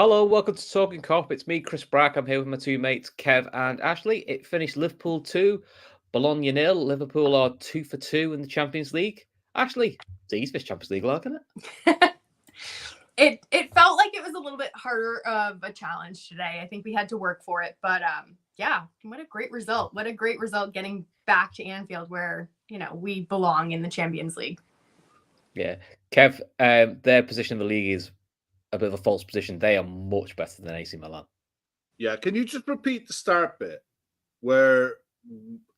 Hello, welcome to Talkin Kop. It's me, Chris Brack. I'm here with my two mates, Kev and Ashley. It finished Liverpool 2, Bologna 0. Liverpool are 2 for 2 in the Champions League. Ashley, it's easy this Champions League, isn't it? it felt like it was a little bit harder of a challenge today. I think we had to work for it, but yeah, what a great result! What a great result getting back to Anfield, where we belong in the Champions League. Yeah, Kev, their position in the league is a bit of a false position. They are much better than AC Milan. Yeah, can you just repeat the start bit where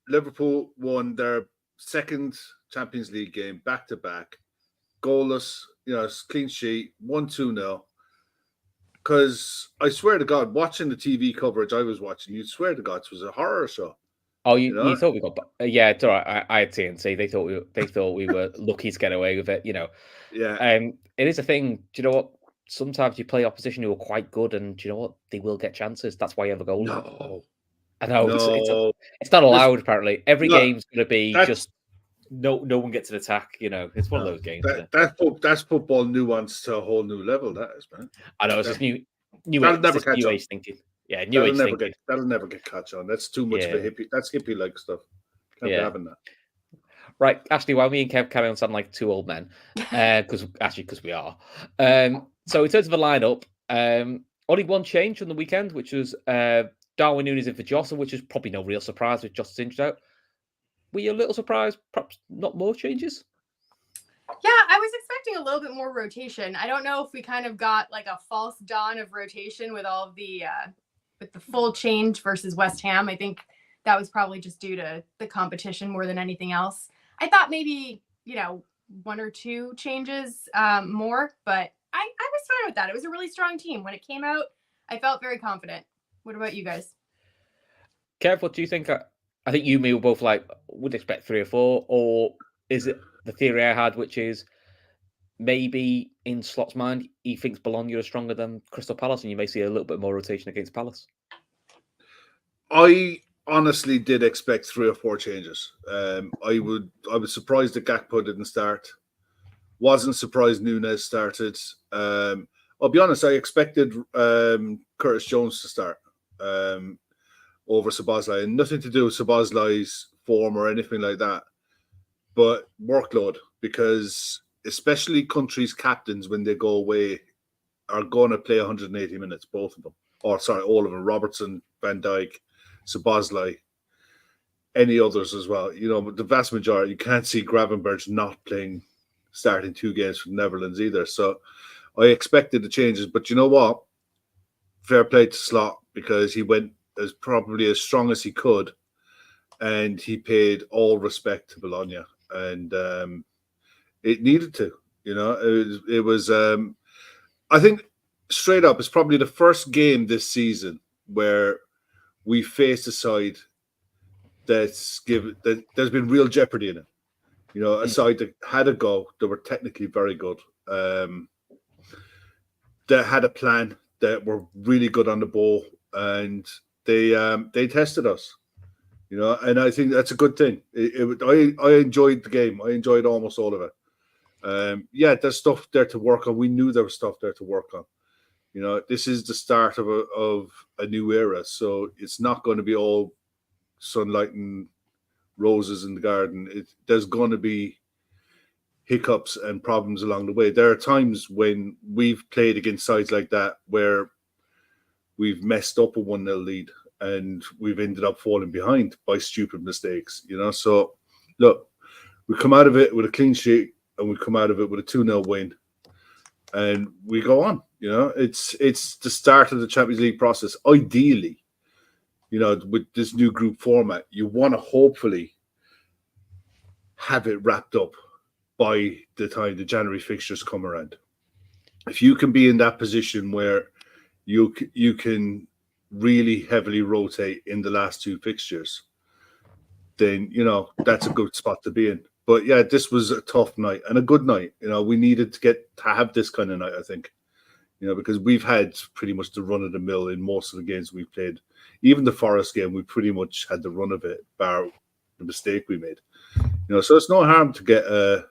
Liverpool won their second Champions League game back to back, goalless, clean sheet, 1-2-0. Because I swear to God, watching the TV coverage I was watching, you'd swear to God it was a horror show. Oh, you thought we got? Yeah, it's all right. I had TNT. They thought we were lucky to get away with it. Yeah. It is a thing. Do you know what? Sometimes you play opposition who are quite good, and do you know what? They will get chances. That's why you have a goal. No, I know it's not allowed. Apparently, every game's going to be just no one gets an attack. It's one of those games. That's football nuance to a whole new level. That is, man. I know it's just new age thinking. Yeah, new age thinking. That'll never get catch on. That's too much of a hippie. That's hippie-like stuff. Can't be having that. Right, Ashley, while me and Kev carry on sounding like two old men, because we are. So in terms of the lineup, only one change from the weekend, which was Darwin Núñez in for Jota, which is probably no real surprise with Jota's injured out. Were you a little surprised? Perhaps not more changes? Yeah, I was expecting a little bit more rotation. I don't know if we kind of got like a false dawn of rotation with all of the with the full change versus West Ham. I think that was probably just due to the competition more than anything else. I thought maybe, one or two changes more, but I was fine with that. It was a really strong team. When it came out, I felt very confident. What about you guys? Kev, what do you think? I think you and me were both would expect 3 or 4, or is it the theory I had, which is maybe in Slot's mind, he thinks Bologna are stronger than Crystal Palace, and you may see a little bit more rotation against Palace? I honestly did expect 3 or 4 changes. I was surprised that Gakpo didn't start. Wasn't surprised Núñez started. I'll be honest, I expected Curtis Jones to start over Szoboszlai, and nothing to do with Szoboszlai's form or anything like that, but workload, because especially countries' captains, when they go away, are going to play 180 minutes, both of them. Or sorry, all of them. Robertson, Van Dijk, Szoboszlai, any others as well. The vast majority, you can't see Gravenberch not starting 2 games for the Netherlands either. So I expected the changes, but you know what? Fair play to Slot, because he went probably as strong as he could, and he paid all respect to Bologna, and it needed to. It was. I think straight up, it's probably the first game this season where we faced a side that there's been real jeopardy in it. A side that had a go, that were technically very good, that had a plan, that were really good on the ball, and they tested us. And I think that's a good thing. I enjoyed the game. I enjoyed almost all of it. There's stuff there to work on. We knew there was stuff there to work on. This is the start of a new era, so it's not going to be all sunlight and roses in the garden. There's going to be hiccups and problems along the way. There are times when we've played against sides like that where we've messed up a 1-0 lead and we've ended up falling behind by stupid mistakes. So look, we come out of it with a clean sheet, and we come out of it with a 2-0 win, and we go on. It's the start of the Champions League process. Ideally, with this new group format, you want to hopefully have it wrapped up by the time the January fixtures come around. If you can be in that position where you can really heavily rotate in the last 2 fixtures, then that's a good spot to be in. But yeah, this was a tough night and a good night. We needed to have this kind of night, I think. Because we've had pretty much the run of the mill in most of the games we've played. Even the Forest game, we pretty much had the run of it, bar the mistake we made. So it's no harm to get a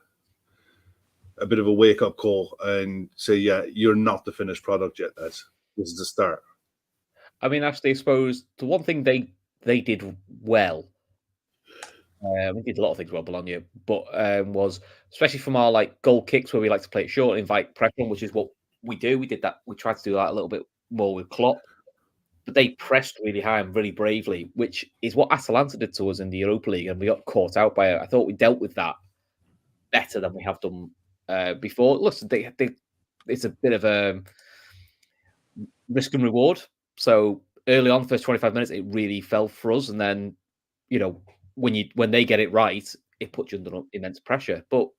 bit of a wake-up call and say, yeah, you're not the finished product yet, lads. this is the start. I mean, actually, I suppose the one thing they did well, we did a lot of things well, Bologna, but was especially from our like goal kicks where we like to play it short, invite pressure on, which is what we do. We did that. We tried to do that a little bit more with Klopp, but they pressed really high and really bravely, which is what Atalanta did to us in the Europa League, and we got caught out by it. I thought we dealt with that better than we have done before. Listen, it's a bit of a risk and reward. So early on, first 25 minutes, it really fell for us, and then when they get it right, it puts you under immense pressure. But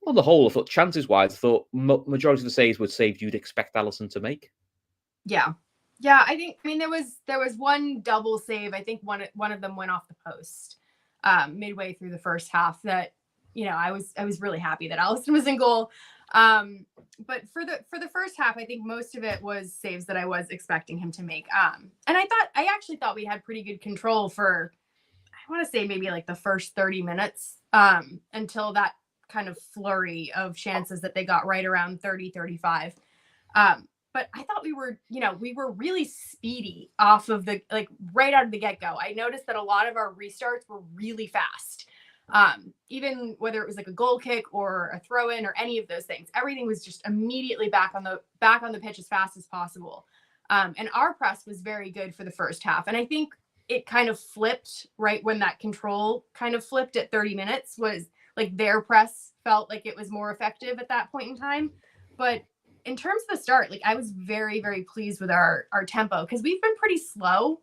on the whole, I thought chances wise, I thought majority of the saves were saves you'd expect Alisson to make. Yeah, I mean there was one double save. I think one of them went off the post midway through the first half. That I was really happy that Alisson was in goal. But for the first half, I think most of it was saves that I was expecting him to make. And I actually thought we had pretty good control for, I want to say maybe like the first 30 minutes until that kind of flurry of chances that they got right around 30, 35. But I thought we were really speedy off of right out of the get-go. I noticed that a lot of our restarts were really fast. Even whether it was like a goal kick or a throw in or any of those things, everything was just immediately back on the pitch as fast as possible. And our press was very good for the first half. And I think it kind of flipped right when that control kind of flipped at 30 minutes was like their press felt like it was more effective at that point in time. But in terms of the start, like I was very, very pleased with our tempo because we've been pretty slow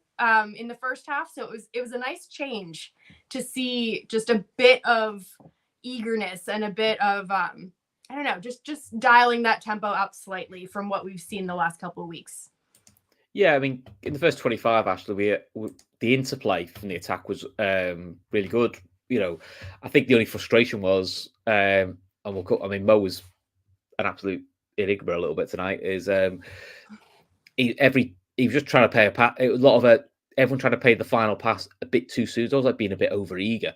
in the first half. So it was a nice change to see just a bit of eagerness and a bit of, I don't know, just dialing that tempo up slightly from what we've seen the last couple of weeks. Yeah, I mean, in the first 25, actually, the interplay from the attack was really good. I think the only frustration was, and Mo was an absolute enigma a little bit tonight. Is he was just trying to pay a pass. It was a lot of everyone trying to pay the final pass a bit too soon. It was like being a bit over eager.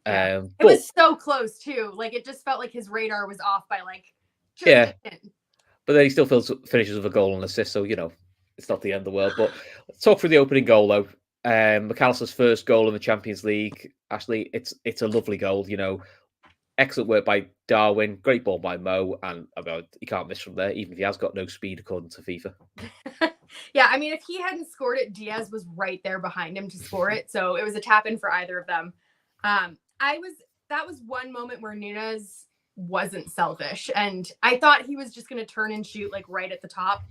Yeah. It was so close too. Like it just felt like his radar was off by like. Yeah. But then he still finishes with a goal and assist. So it's not the end of the world. But let's talk through the opening goal though. McAllister's first goal in the Champions League. Actually, it's a lovely goal. Excellent work by Darwin. Great ball by Mo, and he can't miss from there, even if he has got no speed according to FIFA. Yeah, I mean, if he hadn't scored it, Diaz was right there behind him to score it, so it was a tap in for either of them. That was one moment where Nunez wasn't selfish, and I thought he was just going to turn and shoot like right at the top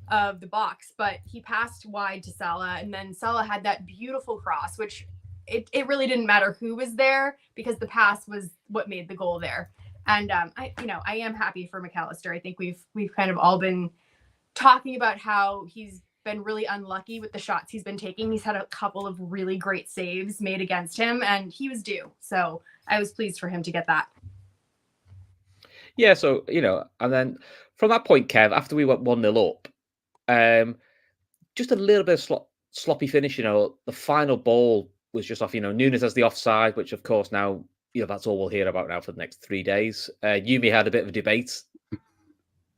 of the box, but he passed wide to Salah, and then Salah had that beautiful cross, which it really didn't matter who was there because the pass was what made the goal there. And I am happy for McAllister. I think we've kind of all been talking about how he's been really unlucky with the shots he's been taking. He's had a couple of really great saves made against him, and he was due. So I was pleased for him to get that. Yeah, so and then from that point, Kev, after we went 1-0 up, just a little bit of sloppy finish. The final ball was just off. Nunez has the offside, which of course now that's all we'll hear about now for the next 3 days. Yumi had a bit of a debate.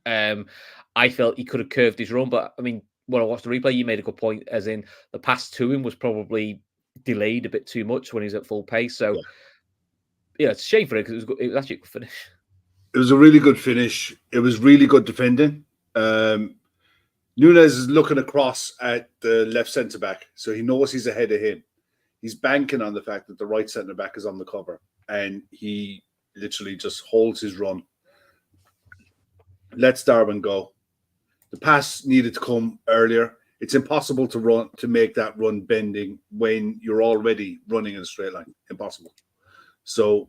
I felt he could have curved his run, but I mean, when I watched the replay, you made a good point, as in the pass to him was probably delayed a bit too much when he's at full pace. So it's a shame for it because it was actually a good finish. It was a really good finish. It was really good defending. Nunez is looking across at the left centre back, so he knows he's ahead of him. He's banking on the fact that the right centre back is on the cover, and he literally just holds his run. Lets Darwin go. The pass needed to come earlier. It's impossible to make that run bending when you're already running in a straight line. Impossible. So,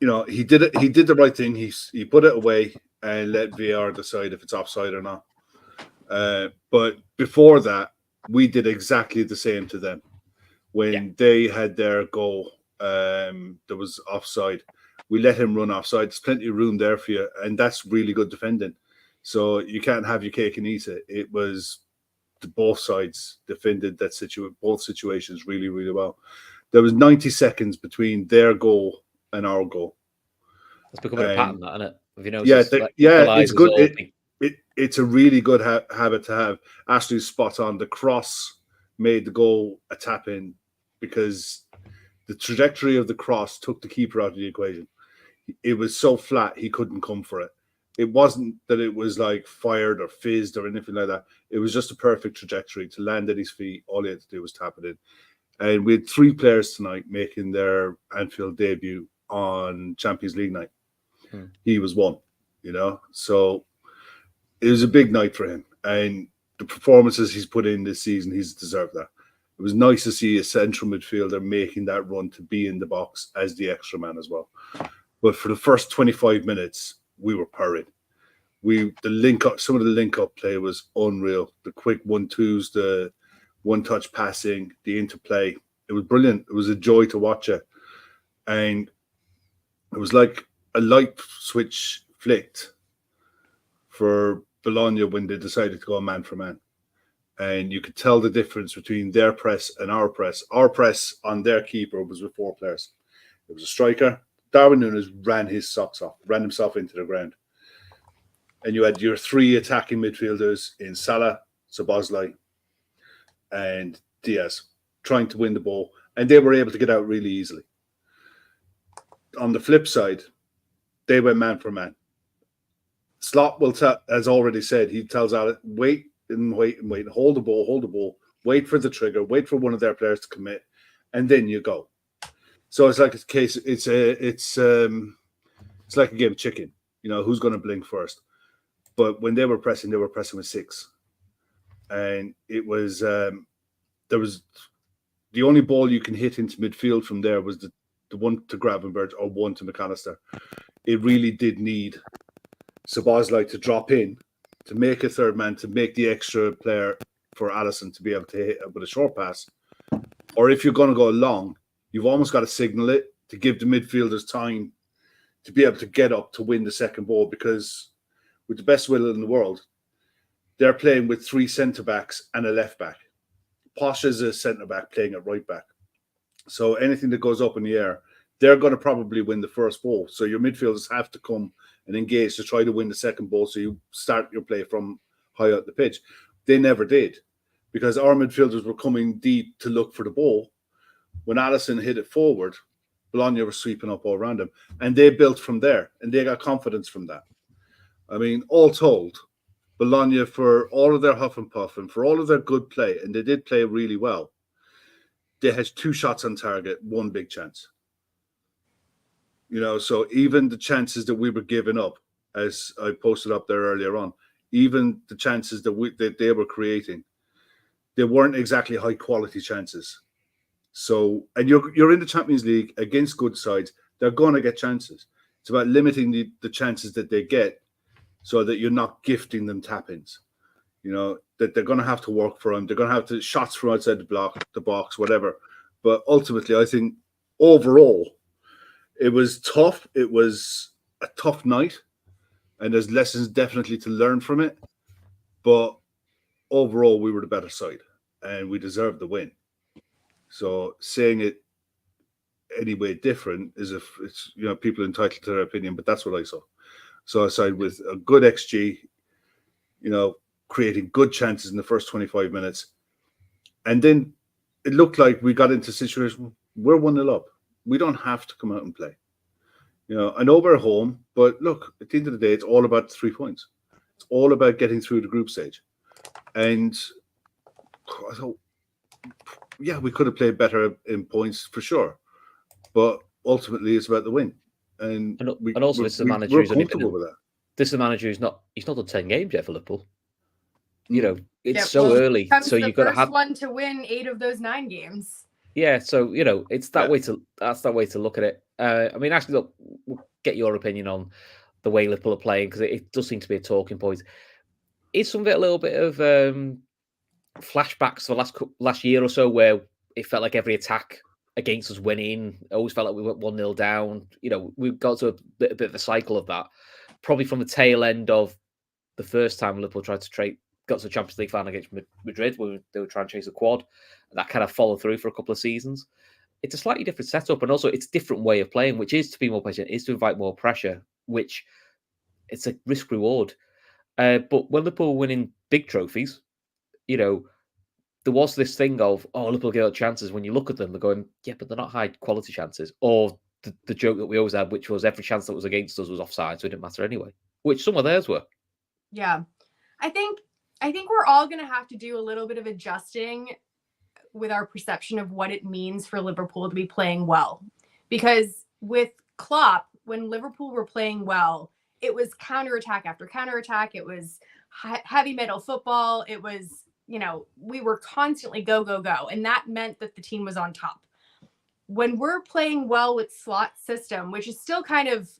he did it. He did the right thing. He put it away and let VAR decide if it's offside or not. But before that, we did exactly the same to them. When they had their goal, there was offside. We let him run offside. There's plenty of room there for you, and that's really good defending. So you can't have your cake and eat it. It was both sides defended both situations really, really well. There was 90 seconds between their goal and our goal. It's becoming a pattern, that, isn't it? It's good. it's a really good habit to have. Ashley's spot on. The cross made the goal a tap in because the trajectory of the cross took the keeper out of the equation. It was so flat he couldn't come for it. It wasn't that it was like fired or fizzed or anything like that. It was just a perfect trajectory to land at his feet. All he had to do was tap it in. And we had 3 players tonight making their Anfield debut on Champions League night. He was one, you know. So it was a big night for him. And the performances he's put in this season, he's deserved that. It was nice to see a central midfielder making that run to be in the box as the extra man as well. But for the first 25 minutes, we were purring. Some of the link up play was unreal. The quick 1-2s, the one-touch passing, the interplay. It was brilliant. It was a joy to watch it. And it was like a light switch flicked for Bologna when they decided to go man for man. And you could tell the difference between their press and our press. Our press on their keeper was with 4 players. It was a striker. Darwin Núñez ran his socks off, ran himself into the ground. And you had your 3 attacking midfielders in Salah, Szoboszlai, and Diaz trying to win the ball. And they were able to get out really easily. On the flip side, they went man for man. Slot will tell, as already said, he tells Alex, wait and wait and wait. Hold the ball, wait for the trigger, wait for one of their players to commit, and then you go. So it's like a case. It's like a game of chicken. You know, who's going to blink first? But when they were pressing with 6, and it was there was the only ball you can hit into midfield from there was the one to Gravenberch or one to McAllister. It really did need Szoboszlai to drop in, to make a third man, to make the extra player for Alisson to be able to hit with a short pass. Or if you're going to go long, you've almost got to signal it to give the midfielders time to be able to get up to win the second ball, because with the best will in the world, they're playing with 3 centre-backs and a left-back. Posh is a centre-back playing at right-back. So anything that goes up in the air, they're going to probably win the first ball. So your midfielders have to come and engage to try to win the second ball, so you start your play from high up the pitch. They never did, because our midfielders were coming deep to look for the ball. When Alisson hit it forward, Bologna were sweeping up all around them, and they built from there, and they got confidence from that. I mean, all told, Bologna, for all of their huff and puff and for all of their good play, and they did play really well, they had 2 shots on target, 1 big chance. You know, so even the chances that we were giving up, as I posted up there earlier on, even the chances that they were creating, they weren't exactly high quality chances. So, and you're in the Champions League against good sides, they're going to get chances. It's about limiting the chances that they get, so that you're not gifting them tap-ins. You know, that they're going to have to work for them. They're going to have to shots from outside the box, whatever. But ultimately, I think overall, it was tough. It was a tough night, and there's lessons definitely to learn from it. But overall, we were the better side, and we deserved the win. So saying it any way different is if it's, you know, people entitled to their opinion, but that's what I saw. So I side with a good XG, you know, creating good chances in the first 25 minutes. And then it looked like we got into a situation, we're 1-0 up. We don't have to come out and play. You know, I know we're home, but look, at the end of the day, it's all about 3 points. It's all about getting through the group stage. And I thought, yeah, we could have played better in points for sure. But ultimately, it's about the win. And also, this is a manager who's comfortable with that. This is a manager who's not done 10 games yet for Liverpool. You know, it's early, so you've got to have one to win 8 of those 9 games. Yeah, so you know, it's that way to look at it. I mean, actually, look, we'll get your opinion on the way Liverpool are playing, because it does seem to be a talking point. Is some of it a little bit of flashbacks for last year or so, where it felt like every attack against us winning, always felt like we went 1-0 down. You know, we've got to a bit of a cycle of that, probably from the tail end of the first time Liverpool got to the Champions League final against Madrid, where they were trying to chase a quad, and that kind of followed through for a couple of seasons. It's a slightly different setup, and also it's a different way of playing, which is to be more patient, is to invite more pressure, which it's a risk reward. But when Liverpool were winning big trophies, there was this thing of, Liverpool get out chances. When you look at them, they're going, yeah, but they're not high quality chances. Or the joke that we always had, which was every chance that was against us was offside, so it didn't matter anyway. Which some of theirs were. Yeah, I think we're all going to have to do a little bit of adjusting with our perception of what it means for Liverpool to be playing well, because with Klopp, when Liverpool were playing well, it was counterattack after counterattack. It was heavy metal football. It was, we were constantly go, go, go. And that meant that the team was on top. When we're playing well with slot system, which is still kind of,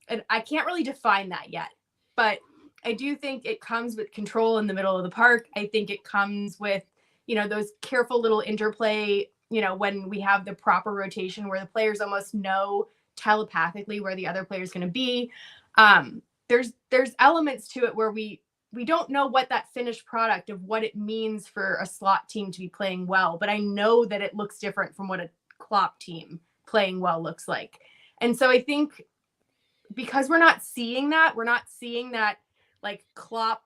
and I can't really define that yet, but I do think it comes with control in the middle of the park. I think it comes with, those careful little interplay, when we have the proper rotation where the players almost know telepathically where the other player is going to be. There's elements to it where we don't know what that finished product of what it means for a slot team to be playing well, but I know that it looks different from what a Klopp team playing well looks like. And so I think because we're not seeing that like Klopp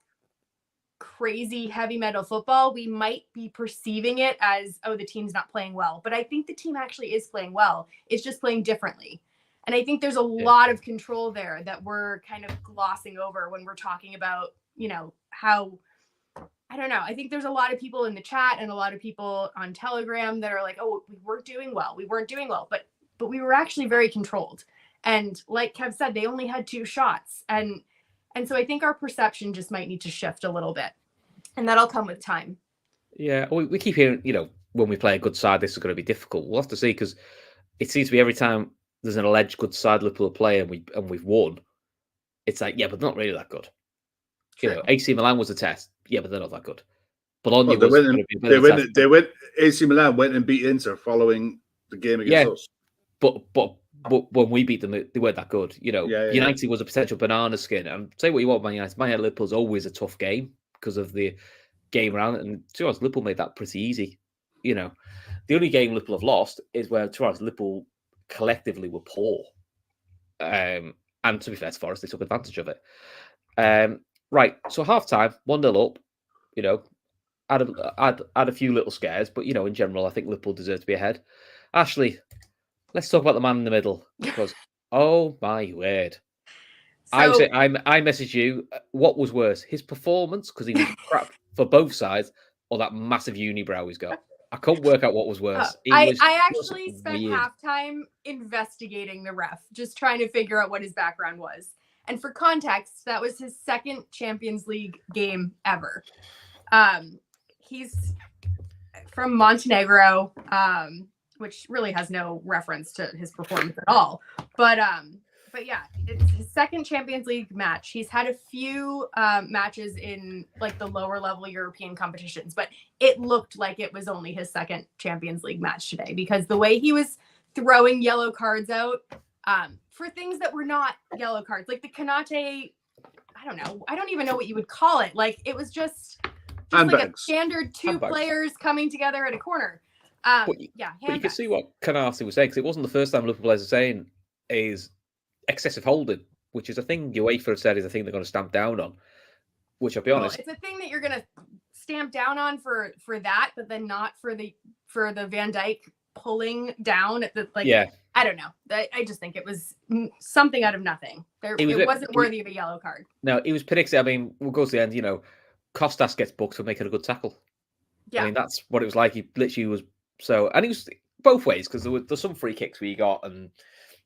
crazy heavy metal football, we might be perceiving it as, the team's not playing well. But I think the team actually is playing well. It's just playing differently. And I think there's a lot of control there that we're kind of glossing over when we're talking about, how, I don't know. I think there's a lot of people in the chat and a lot of people on Telegram that are like, we weren't doing well. We weren't doing well, but we were actually very controlled. And like Kev said, they only had 2 shots. And so I think our perception just might need to shift a little bit, and that'll come with time. Yeah, we keep hearing, when we play a good side, this is going to be difficult. We'll have to see, because it seems to be every time there's an alleged good side Liverpool play and we've won, it's like, yeah, but not really that good. True. AC Milan was a test, yeah, but they're not that good. Bologna was going to be a bit of a test. They went. AC Milan went and beat Inter following the game against us. But when we beat them, they weren't that good. United was a potential banana skin. And say what you want, Man United. Man United Liverpool's always a tough game because of the game around it. And to us, Liverpool made that pretty easy. The only game Liverpool have lost is where, to us, Liverpool collectively were poor. And to be fair to Forest, they took advantage of it. Right, so half time, 1-0 up. Add a few little scares, but in general, I think Liverpool deserve to be ahead. Ashley, let's talk about the man in the middle, because oh my word. I messaged you, what was worse, his performance, because he was crap for both sides, or that massive unibrow he's got? I couldn't work out what was worse. I actually spent halftime investigating the ref, just trying to figure out what his background was. And for context, that was his second Champions League game ever. He's from Montenegro, which really has no reference to his performance at all. But yeah, it's his second Champions League match. He's had a few matches in like the lower level European competitions, but it looked like it was only his second Champions League match today, because the way he was throwing yellow cards out for things that were not yellow cards, like the Kanate, I don't know. I don't even know what you would call it. Like it was just like a standard 2 players coming together at a corner. But you can see what Kanate was saying, because it wasn't the first time Liverpool players are saying is excessive holding, which is a thing UEFA have said is a thing they're going to stamp down on, which I'll be honest. It's a thing that you're going to stamp down on for that, but then not for the Van Dijk pulling down at the I don't know. I just think it was something out of nothing. It wasn't worthy of a yellow card. No, it was predicted. I mean, we'll go to the end. Costas gets booked for making a good tackle. Yeah, I mean that's what it was like. He literally was and he was both ways, because there's some free kicks where he got and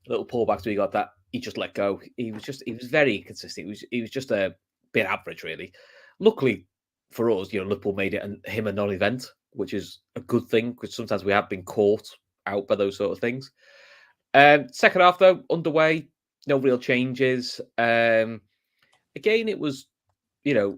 little pullbacks where he got that he just let go. He was very inconsistent. He was just a bit average, really. Luckily for us, Liverpool made it him a non-event, which is a good thing, because sometimes we have been caught out by those sort of things. Second half, though, underway, no real changes. Again, it was, a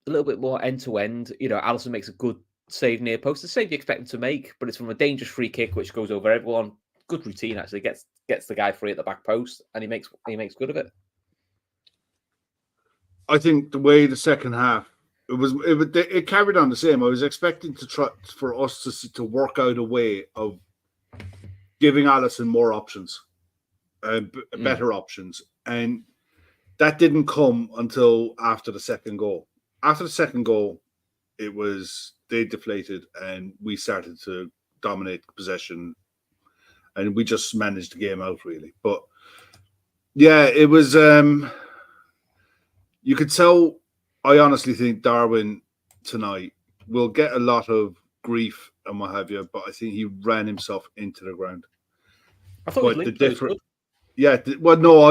little bit more end-to-end. Alisson makes a good save near post, the save you expect him to make, but it's from a dangerous free kick, which goes over everyone. Good routine, actually. Gets the guy free at the back post, and he makes good of it. I think the way the second half, it carried on the same. I was expecting for us to work out a way of giving Alisson more options, better options, and that didn't come until after the second goal. After the second goal, it was they deflated and we started to dominate possession, and we just managed the game out really. But yeah, it was. You could tell. I honestly think Darwin tonight will get a lot of grief and what have you, but I think he ran himself into the ground. I thought But he the linked different, yeah. Well, no,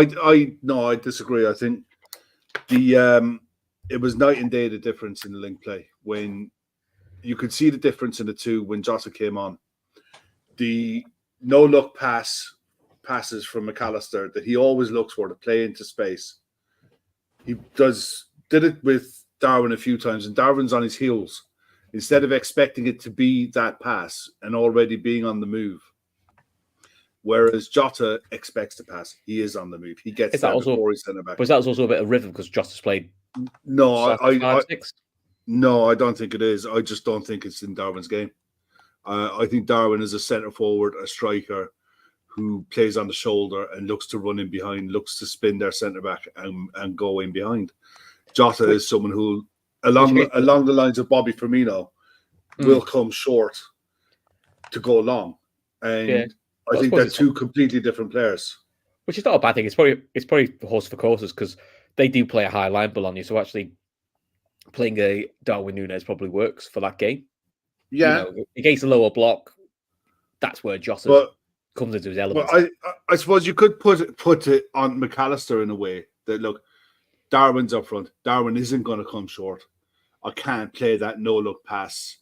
I disagree. I think the it was night and day the difference in the link play when you could see the difference in the two when Jota came on. The no look passes from McAllister that he always looks for to play into space. He did it with Darwin a few times, and Darwin's on his heels. Instead of expecting it to be that pass and already being on the move. Whereas Jota expects to pass. He is on the move. He gets there before he's centre back. But that was also a bit of rhythm because Jota's played no, No, I don't think it is. I just don't think it's in Darwin's game. I think Darwin is a centre forward, a striker who plays on the shoulder and looks to run in behind, looks to spin their centre back and go in behind. Jota is someone who, along the lines of Bobby Firmino, will come short to go long. And I think they're two completely different players. Which is not a bad thing. It's probably horse for courses because they do play a high line, Bologna. So actually playing a Darwin Núñez probably works for that game. Yeah. Against a lower block, that's where Jota comes into his element. Well, I suppose you could put it on McAllister in a way that, look, Darwin's up front. Darwin isn't going to come short. I can't play that no-look pass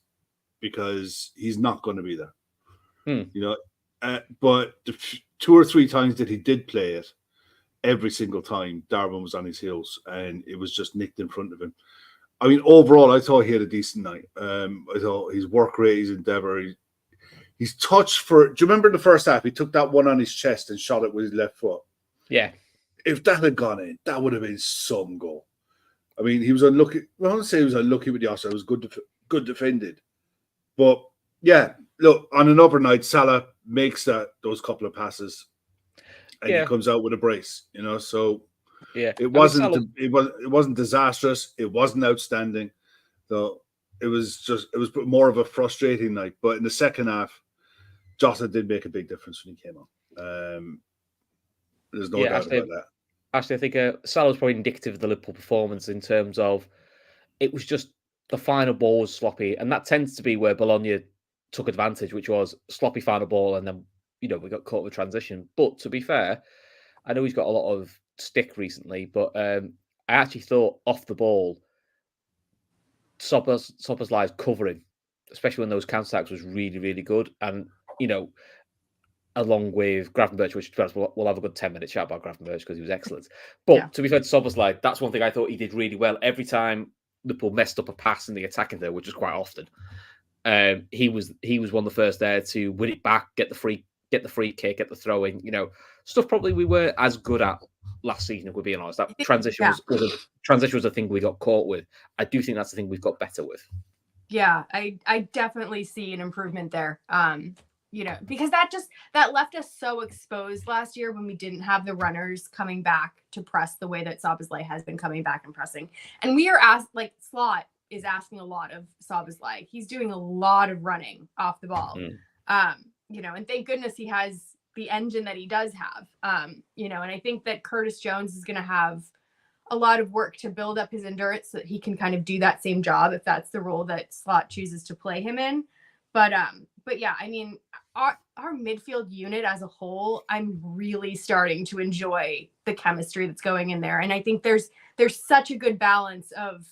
because he's not going to be there. But the 2 or 3 times that he did play it, every single time Darwin was on his heels and it was just nicked in front of him. I mean, overall, I thought he had a decent night. I thought his work rate, his endeavour, his touch for... Do you remember the first half? He took that one on his chest and shot it with his left foot. Yeah. If that had gone in, that would have been some goal. I mean, he was unlucky. Well, I don't say he was unlucky with the offside. It was good defended. But, yeah, look, on another night, Salah makes those couple of passes and he comes out with a brace, so... Yeah, it wasn't disastrous. It wasn't outstanding. So it was more of a frustrating night. But in the second half, Jota did make a big difference when he came on. There's no doubt about that. Actually, I think Salah was probably indicative of the Liverpool performance in terms of it was just the final ball was sloppy, and that tends to be where Bologna took advantage, which was sloppy final ball, and then we got caught with transition. But to be fair, I know he's got a lot of stick recently, but I actually thought off the ball, Szoboszlai's covering, especially when those counter-attacks, was really, really good. And, along with Gravenberch, which we'll have a good 10-minute chat about Gravenberch because he was excellent. But to be fair to Szoboszlai, that's one thing I thought he did really well. Every time Liverpool messed up a pass in the attacking third, which is quite often, he was one of the first there to win it back, get the free kick, get the throw in, stuff probably we weren't as good at last season, if we're being honest. That transition was a thing we got caught with. I do think that's the thing we've got better with. Yeah, I definitely see an improvement there. Because that left us so exposed last year when we didn't have the runners coming back to press the way that Szoboszlai has been coming back and pressing. And we are Slot is asking a lot of Szoboszlai. He's doing a lot of running off the ball. And thank goodness he has the engine that he does have. And I think that Curtis Jones is going to have a lot of work to build up his endurance so that he can kind of do that same job if that's the role that Slot chooses to play him in. But yeah, I mean, our midfield unit as a whole, I'm really starting to enjoy the chemistry that's going in there. And I think there's such a good balance of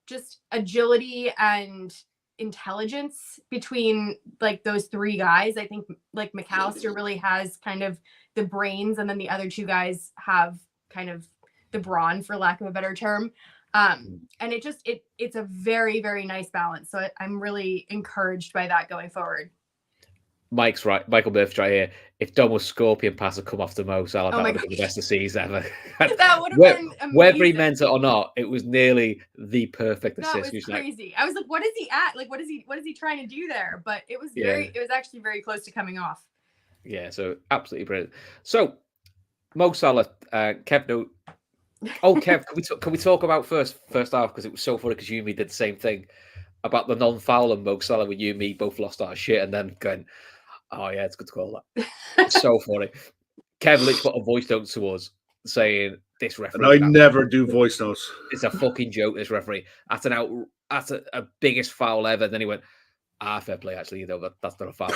just agility and intelligence between those 3 guys. I think McAllister really has kind of the brains, and then the other 2 guys have kind of the brawn, for lack of a better term. And it's a very, very nice balance. So I'm really encouraged by that going forward. Mike's right. Michael Murphy's right here. If Domo's Scorpion pass had come off to Mo Salah, that would have been the best of the season ever. That would have been amazing. Whether he meant it or not, it was nearly the perfect assist. That was crazy. I was like, what is he at? What is he trying to do there? But it was it was actually very close to coming off. Yeah, so absolutely brilliant. So Mo Salah, Kev, Oh, Kev, can we talk about first half, because it was so funny because you and me did the same thing about the non-foul and Mo Salah, where you and me both lost our shit and then going, oh yeah, it's good to call that. It's so funny. Kev literally put a voice note to us saying this referee. And I never do voice notes. It's a fucking joke. This referee at a biggest foul ever. Then he went, fair play. Actually, that's not a foul.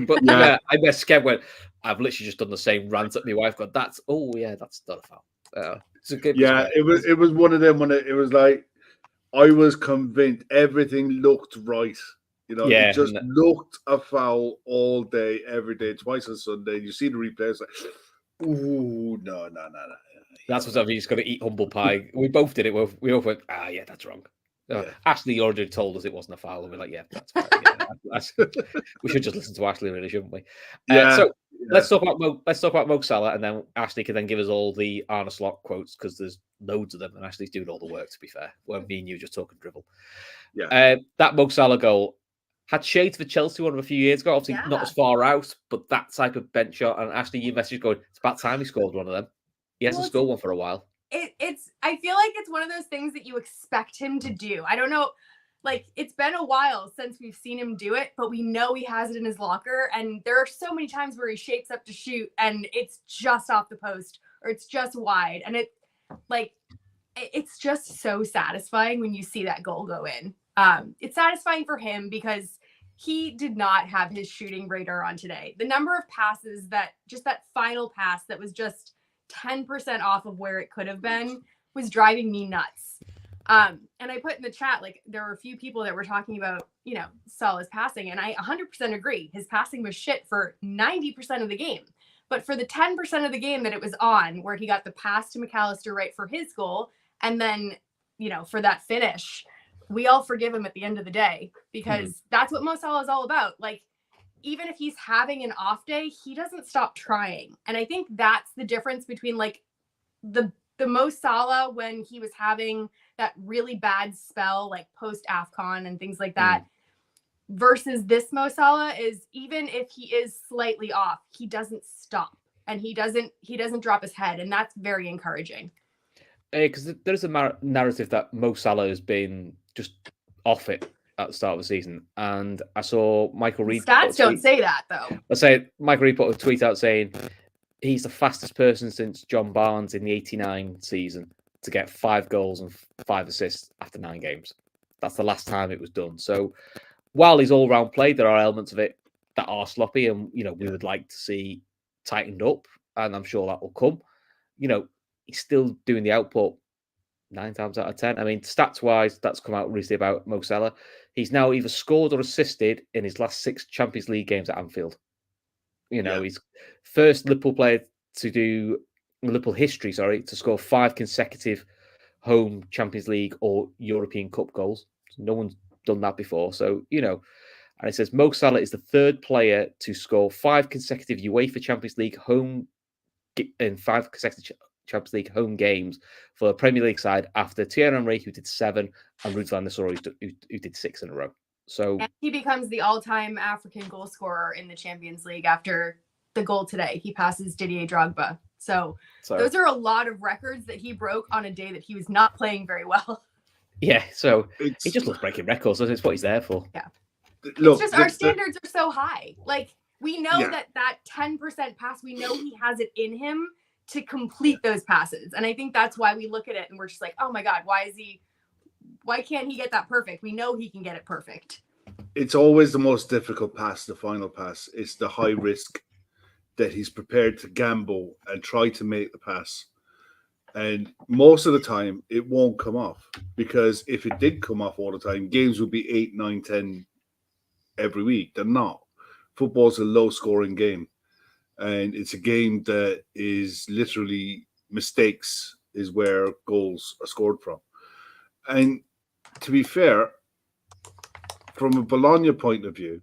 But yeah, I guess Kev went, I've literally just done the same rant at my wife. Got that's not a foul. It's a good. Yeah, it was one of them when it was like I was convinced everything looked right. You know, it just looked a foul all day, every day, twice on Sunday. You see the replay, it's like, ooh, no. That's what I've just got to eat humble pie. We both did it. We both went, yeah, that's wrong. Ashley already told us it wasn't a foul, and we're like, yeah, that's fine. Yeah, we should just listen to Ashley, really, shouldn't we? Let's talk about Mo Salah, and then Ashley can then give us all the Arne Slot quotes, because there's loads of them, and Ashley's doing all the work. To be fair, when me and you just talking dribble. Yeah, that Mo Salah goal had shades for Chelsea one of a few years ago. Obviously, not as far out, but that type of bench shot. And Ashley, you messaged going, it's about time he scored one of them. He hasn't scored one for a while. I feel like it's one of those things that you expect him to do. I don't know. Like, it's been a while since we've seen him do it, but we know he has it in his locker. And there are so many times where he shapes up to shoot and it's just off the post or it's just wide. And it's just so satisfying when you see that goal go in. It's satisfying for him because he did not have his shooting radar on today. The number of passes that final pass that was just 10% off of where it could have been was driving me nuts. And I put in the chat, like, there were a few people that were talking about, Salah's passing, and I 100% agree. His passing was shit for 90% of the game. But for the 10% of the game that it was on, where he got the pass to McAllister right for his goal, and then, for that finish, we all forgive him at the end of the day, because that's what Mo Salah is all about. Like, even if he's having an off day, he doesn't stop trying. And I think that's the difference between, like, the Mo Salah when he was having that really bad spell, like post AFCON and things like that, versus this Mo Salah is, even if he is slightly off, he doesn't stop and he doesn't drop his head. And that's very encouraging. Because there's a narrative that Mo Salah has been just off it at the start of the season. And I saw Michael Reed. Stats don't say that, though. Let's say Michael Reed put a tweet out saying he's the fastest person since John Barnes in the 89 season to get 5 goals and 5 assists after 9 games. That's the last time it was done. So while he's all-round play, there are elements of it that are sloppy, and we would like to see tightened up, and I'm sure that will come. He's still doing the output 9 times out of 10. I mean, stats-wise, that's come out recently about Mo Salah. He's now either scored or assisted in his last 6 Champions League games at Anfield. He's first Liverpool player to do Liverpool history, to score 5 consecutive home Champions League or European Cup goals. No one's done that before. So, and it says Mo Salah is the 3rd player to score 5 consecutive UEFA Champions League home and 5 consecutive Champions League home games for the Premier League side after Thierry Henry, who did 7, and Ruud van Nistelrooy, who did 6 in a row. So and he becomes the all-time African goal scorer in the Champions League after the goal today. He passes Didier Drogba. So those are a lot of records that he broke on a day that he was not playing very well. Yeah, so he just loves breaking records. So it's what he's there for. Yeah. Look, it's just our standards are so high. Like, we know that 10% pass, we know he has it in him to complete those passes. And I think that's why we look at it and we're just like, oh my God, why can't he get that perfect? We know he can get it perfect. It's always the most difficult pass, the final pass. It's the high risk that he's prepared to gamble and try to make the pass. And most of the time, it won't come off, because if it did come off all the time, games would be 8, 9, 10 every week. They're not. Football's a low-scoring game. And it's a game that is literally mistakes is where goals are scored from. And to be fair, from a Bologna point of view,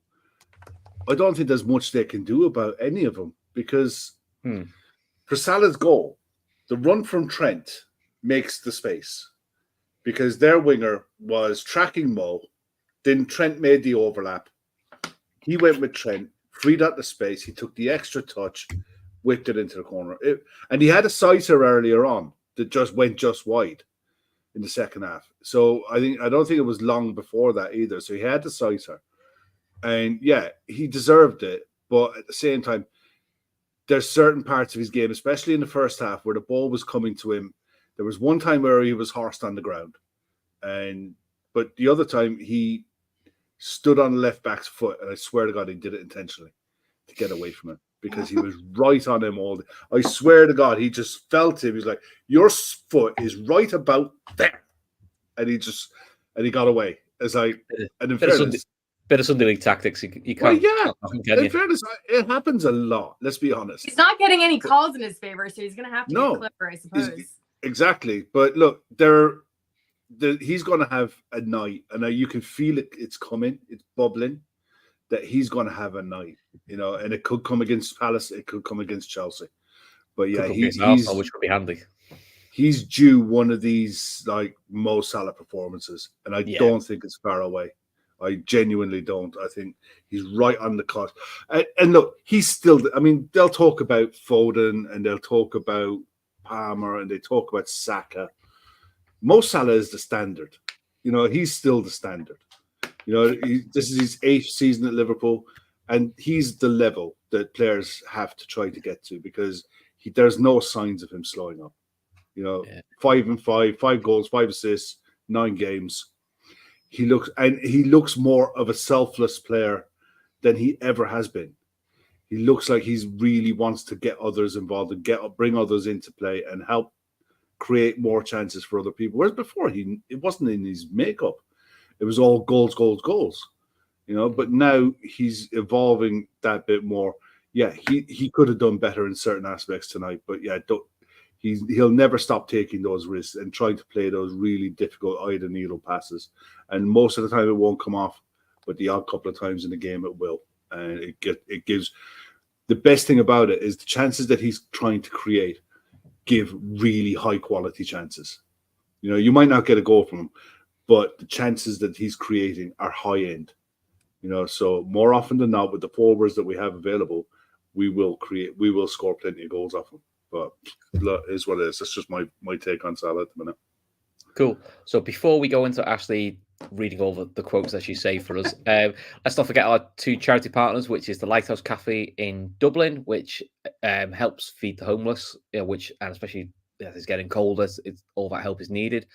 I don't think there's much they can do about any of them, because for Salah's goal, the run from Trent makes the space, because their winger was tracking Mo, then Trent made the overlap. He went with Trent, freed up the space. He took the extra touch, whipped it into the corner. And he had a sighter earlier on, that just went just wide in the second half. So I don't think it was long before that either. So he had the sighter, and yeah, he deserved it. But at the same time, there's certain parts of his game, especially in the first half, where the ball was coming to him. There was one time where he was horsed on the ground, but the other time he stood on the left back's foot, and I swear to God, he did it intentionally to get away from him because he was right on him all day. I swear to God, he just felt him. He's like, your foot is right about there, and he got away. As I and in fairness, bit of Sunday League tactics. You can't. Well, yeah. Can in fairness, it happens a lot. Let's be honest. He's not getting any calls in his favor, so he's going to have to get clever, I suppose. Exactly. But look, he's going to have a night, and you can feel it. It's coming. It's bubbling. That he's going to have a night, and it could come against Palace. It could come against Chelsea. But yeah, he's which would be handy. He's due one of these like Mo Salah performances, and I don't think it's far away. I genuinely don't. I think he's right on the cusp. And look, he's still. I mean, they'll talk about Foden and they'll talk about Palmer and they talk about Saka. Mo Salah is the standard. He's still the standard. This is his 8th season at Liverpool, and he's the level that players have to try to get to because there's no signs of him slowing up. 5 and 5, 5 goals, 5 assists, 9 games. He looks more of a selfless player than he ever has been. He looks like he really wants to get others involved and bring others into play and help create more chances for other people. Whereas before, it wasn't in his makeup. It was all goals, goals, goals. But now he's evolving that bit more. Yeah, he could have done better in certain aspects tonight, but yeah, he'll never stop taking those risks and trying to play those really difficult eye-to-needle passes. And most of the time it won't come off, but the odd couple of times in the game it will. And it gives the best thing about it is the chances that he's trying to create give really high-quality chances. You might not get a goal from him, but the chances that he's creating are high-end. So more often than not, with the forwards that we have available, we will score plenty of goals off him. But look, is what it is. That's just my take on Salah at the minute. Cool. So before we go into Ashley reading all the quotes that she saved for us, let's not forget our 2 charity partners, which is the Lighthouse Cafe in Dublin, which helps feed the homeless, and especially as it's getting colder, all that help is needed.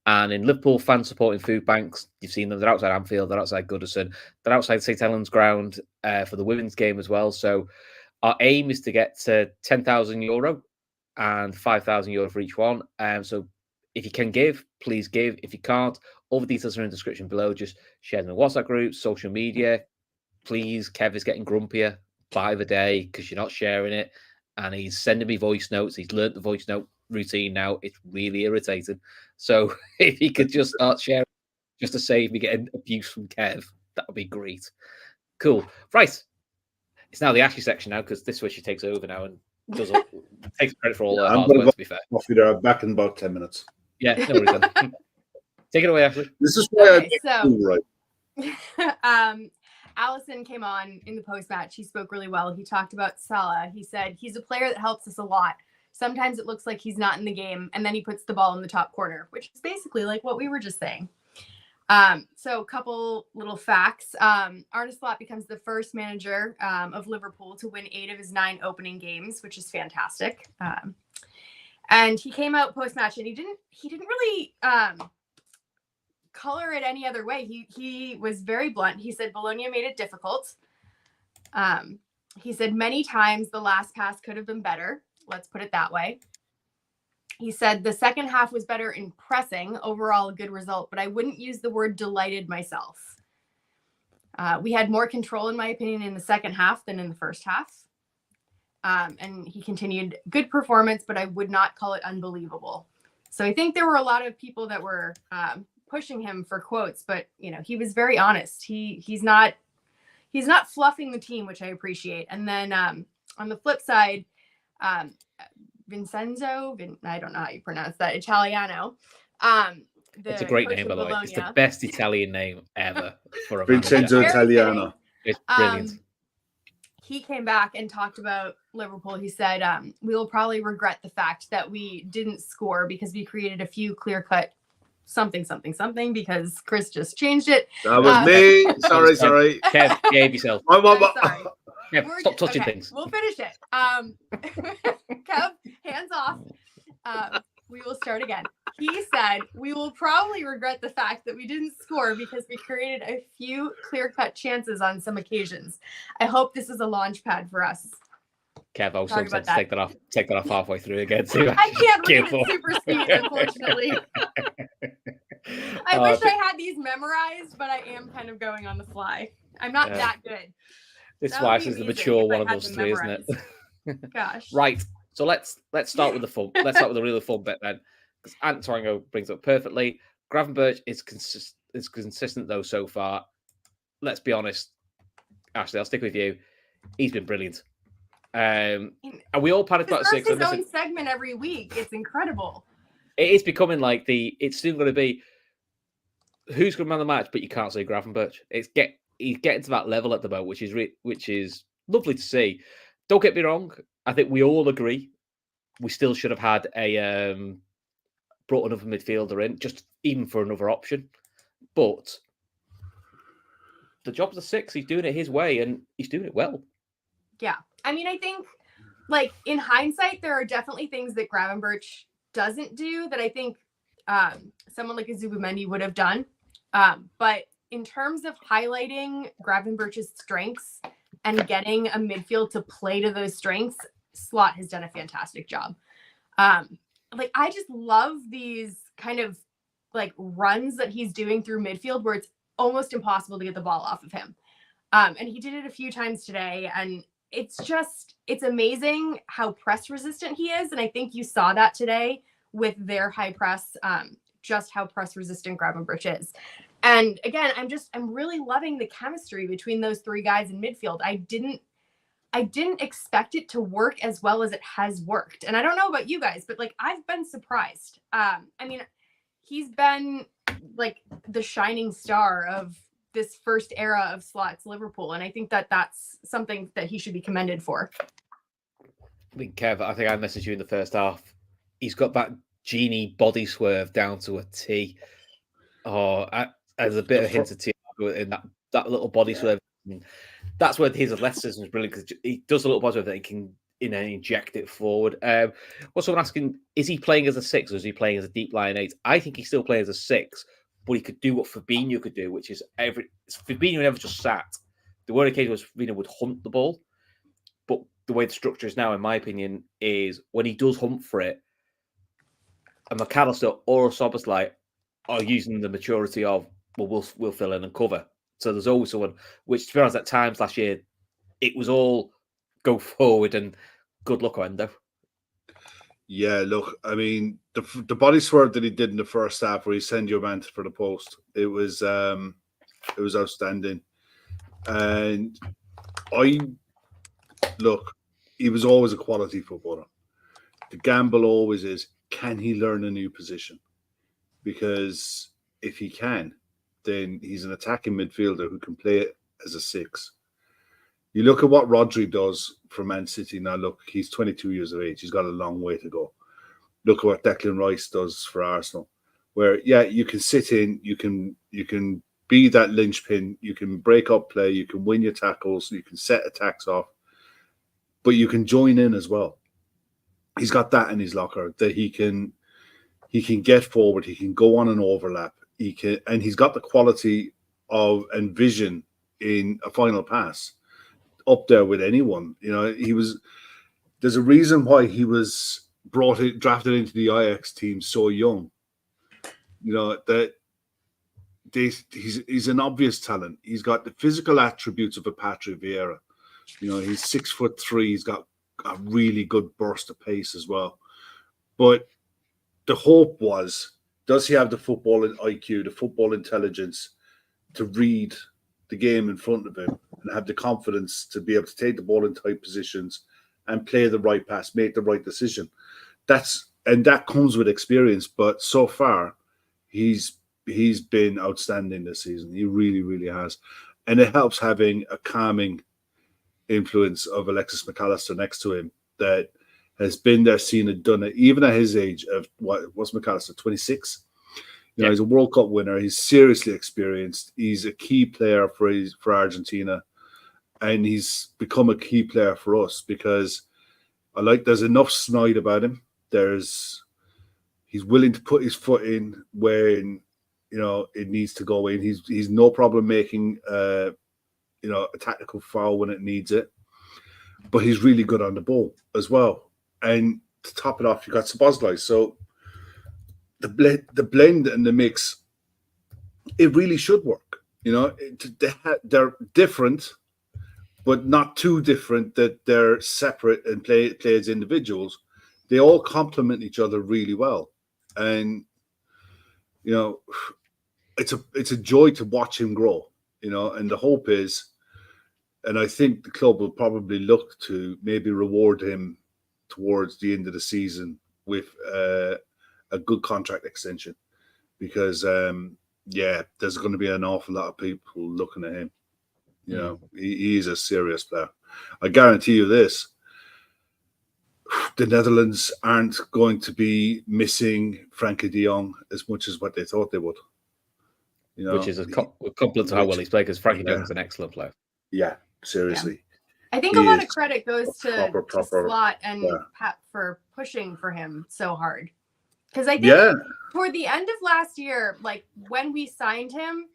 And in Liverpool, fan supporting food banks, you've seen them. They're outside Anfield, they're outside Goodison, they're outside St Helens Ground for the women's game as well. So our aim is to get to €10,000 and €5,000 for each one. So if you can give, please give. If you can't, all the details are in the description below. Just share them in WhatsApp groups, social media. Please, Kev is getting grumpier by the day because you're not sharing it. And he's sending me voice notes. He's learned the voice note routine now. It's really irritating. So if he could just start sharing just to save me getting abuse from Kev, that would be great. Cool. Right. It's now the Ashley section now because this is where she takes over now and takes credit for all the hard work, to be fair. I'm back in about 10 minutes. Yeah, no worries then. Take it away, Ashley. This is why right. Allison came on in the post-match. He spoke really well. He talked about Salah. He said, he's a player that helps us a lot. Sometimes it looks like he's not in the game, and then he puts the ball in the top corner, which is basically like what we were just saying. So a couple little facts. Arne Slot becomes the first manager of Liverpool to win 8 of his 9 opening games, which is fantastic. And he came out post-match and he didn't really color it any other way. He was very blunt. He said Bologna made it difficult. He said many times the last pass could have been better. Let's put it that way. He said the second half was better in pressing, overall a good result, but I wouldn't use the word delighted myself. We had more control, in my opinion, in the second half than in the first half. And he continued, good performance, but I would not call it unbelievable. So I think there were a lot of people that were pushing him for quotes, but he was very honest. He's not fluffing the team, which I appreciate. And then on the flip side, Vincenzo, I don't know how you pronounce that, Italiano. It's a great name, by the way. It's the best Italian name ever for a Vincenzo Italiano. It's brilliant. he came back and talked about Liverpool. He said, we will probably regret the fact that we didn't score because we created a few clear-cut something because Chris just changed it. That was me. Sorry. Kev, behave yourself. Sorry. Kev, stop touching things. We'll finish it. Kev, hands off. We will start again. He said, we will probably regret the fact that we didn't score because we created a few clear-cut chances on some occasions. I hope this is a launch pad for us. Kev, I was so excited to take that off halfway through again. Too. I can't read it super speed, unfortunately. I wish I had these memorized, but I am kind of going on the fly. I'm not that good. This wife is the mature one of those three, isn't it? Gosh. Right. So let's start with the fun. Let's start with the really fun bit then. Because Ant Torango brings it up perfectly. Gravenberch is consistent though so far. Let's be honest. Ashley, I'll stick with you. He's been brilliant. And we all panicked about six. His own segment every week. It's incredible. It is becoming like it's still going to be who's going to man the match, but you can't say Gravenberch. He's getting to that level at the moment, which is lovely to see. Don't get me wrong. I think we all agree we still should have had brought another midfielder in, just even for another option. But the job of the six, he's doing it his way, and he's doing it well. Yeah. I mean, I think, like, in hindsight, there are definitely things that Gravenberch doesn't do that I think someone like a Zubimendi would have done. But in terms of highlighting Gravenberch's strengths and getting a midfield to play to those strengths, Slot has done a fantastic job. Like, I just love these kind of like runs that he's doing through midfield where it's almost impossible to get the ball off of him. And he did it a few times today, and it's amazing how press resistant he is. And I think you saw that today with their high press, just how press resistant Gravenberch is. And again, I'm really loving the chemistry between those three guys in midfield. I didn't expect it to work as well as it has worked. And I don't know about you guys, but like, I've been surprised. I mean, he's been like the shining star of this first era of Slot's Liverpool. And I think that that's something that he should be commended for. I mean, Kev, I think I messaged you in the first half. He's got that genie body swerve down to a T. Oh, there's a bit of hint of T in that little body swerve. That's where his athleticism is brilliant, because he does a little body swerve that he can inject it forward. What's someone asking, is he playing as a 6 or is he playing as a deep line 8? I think he's still playing as a 6, but he could do what Fabinho could do, which is Fabinho never just sat. The word occasion was Fabinho would hunt the ball, but the way the structure is now, in my opinion, is when he does hunt for it, a McAllister or a Szoboszlai are using the maturity of, well, we'll fill in and cover. So there's always someone, which to be honest, at times last year, it was all go forward and good luck, Endo. Yeah, look, I mean, the body swerve that he did in the first half where he sent your man for the post, it was outstanding. And he was always a quality footballer. The gamble always is, can he learn a new position? Because if he can, then he's an attacking midfielder who can play it as a 6. You look at what Rodri does for Man City now. Look, he's 22 years of age. He's got a long way to go. Look at what Declan Rice does for Arsenal, where, yeah, you can sit in, you can be that linchpin, you can break up play, you can win your tackles, you can set attacks off, but you can join in as well. He's got that in his locker, that he can get forward, he can go on an overlap, and he's got the quality of and vision in a final pass up there with anyone. You know, there's a reason why he was drafted into the Ajax team so young. You know, that he's an obvious talent. He's got the physical attributes of a Patrick Vieira. You know, he's 6'3". He's got a really good burst of pace as well. But the hope was, does he have the football IQ, the football intelligence to read the game in front of him and have the confidence to be able to take the ball in tight positions and play the right pass, make the right decision? That comes with experience. But so far, he's been outstanding this season. He really, really has. And it helps having a calming influence of Alexis McAllister next to him that has been there, seen it, done it, even at his age of what's McAllister, 26? He's a World Cup winner. He's seriously experienced. He's a key player for Argentina, and he's become a key player for us because there's enough snide about him. He's willing to put his foot in when it needs to go in. He's no problem making a tactical foul when it needs it, but he's really good on the ball as well. And to top it off, you got Szoboszlai. So the blend and the mix, it really should work. They're different, but not too different that they're separate and play as individuals. They all complement each other really well, and it's a joy to watch him grow. And the hope is, and I think the club will probably look to maybe reward him towards the end of the season with a good contract extension, because there's going to be an awful lot of people looking at him. He's a serious player. I guarantee you this: the Netherlands aren't going to be missing Frankie de Jong as much as what they thought they would. Which is a compliment to how well he's played, because Frankie de Jong's an excellent player. Yeah, seriously. Yeah. I think a lot of credit goes to Slot and Pep for pushing for him so hard. Because I think toward the end of last year, like when we signed him,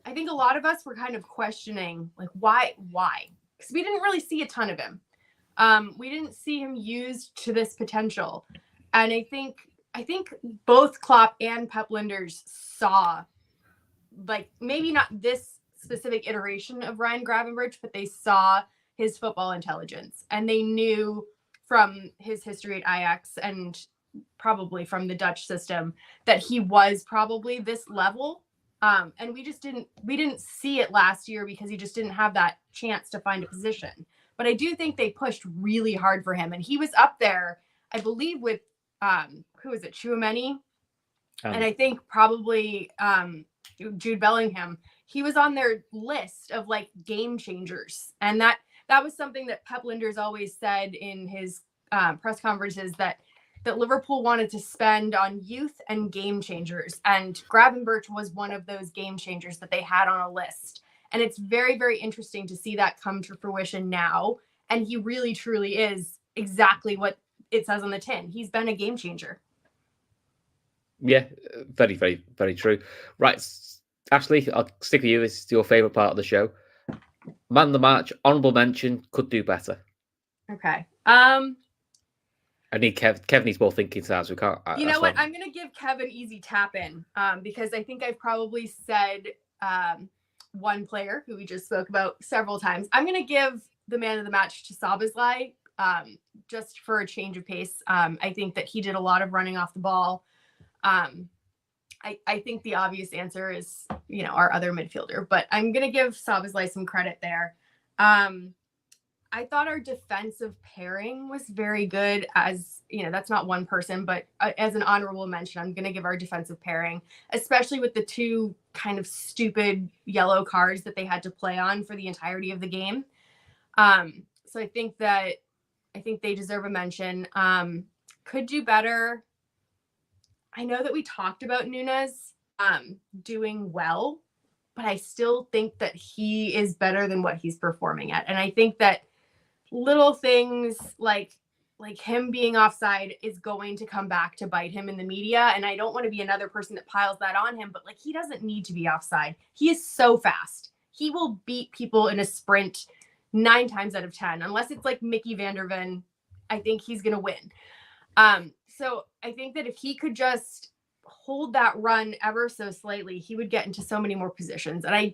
I think a lot of us were kind of questioning, like, why? Because we didn't really see a ton of him. We didn't see him used to this potential. And I think both Klopp and Pep Linders saw, like, maybe not this specific iteration of Ryan Gravenberch, but they saw his football intelligence, and they knew from his history at Ajax and probably from the Dutch system that he was probably this level. And we didn't see it last year because he just didn't have that chance to find a position. But I do think they pushed really hard for him, and he was up there, I believe, with who was it, Tchouaméni, and I think probably Jude Bellingham. He was on their list of like game changers, and that was something that Pep Linders always said in his press conferences, that Liverpool wanted to spend on youth and game changers. And Gravenberch was one of those game changers that they had on a list. And it's very, very interesting to see that come to fruition now. And he really, truly is exactly what it says on the tin. He's been a game changer. Yeah, very, very, very true. Right, Ashley, I'll stick with you. This is your favourite part of the show. Man of the match, honourable mention, could do better. Okay. I need Kev needs more thinking times. We can't. You know what? I'm going to give Kev an easy tap in because I think I've probably said one player who we just spoke about several times. I'm going to give the man of the match to Szoboszlai just for a change of pace. I think that he did a lot of running off the ball. I think the obvious answer is, our other midfielder, but I'm going to give Szoboszlai some credit there. I thought our defensive pairing was very good. As that's not one person, but as an honorable mention, I'm going to give our defensive pairing, especially with the two kind of stupid yellow cards that they had to play on for the entirety of the game. So I think they deserve a mention. Could do better. I know that we talked about Nunes doing well, but I still think that he is better than what he's performing at. And I think that little things like him being offside is going to come back to bite him in the media. And I don't want to be another person that piles that on him, but he doesn't need to be offside. He is so fast. He will beat people in a sprint 9 times out of 10, unless it's like Mickey van der Ven. I think he's going to win. So I think that if he could just hold that run ever so slightly, he would get into so many more positions. And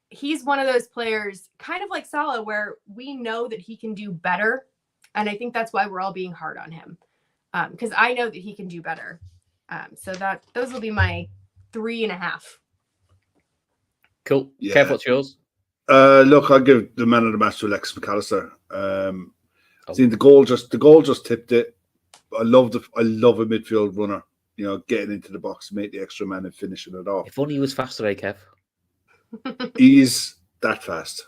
he's one of those players, kind of like Salah, where we know that he can do better. And I think that's why we're all being hard on him. Because I know that he can do better. So those will be my 3.5. Cool. Yeah. Kev, what's yours? Look, I'll give the man of the match to Alexis McAllister. See, the goal just tipped it. I love a midfield runner, getting into the box to make the extra man and finishing it off. If only he was faster, Kev. He's that fast.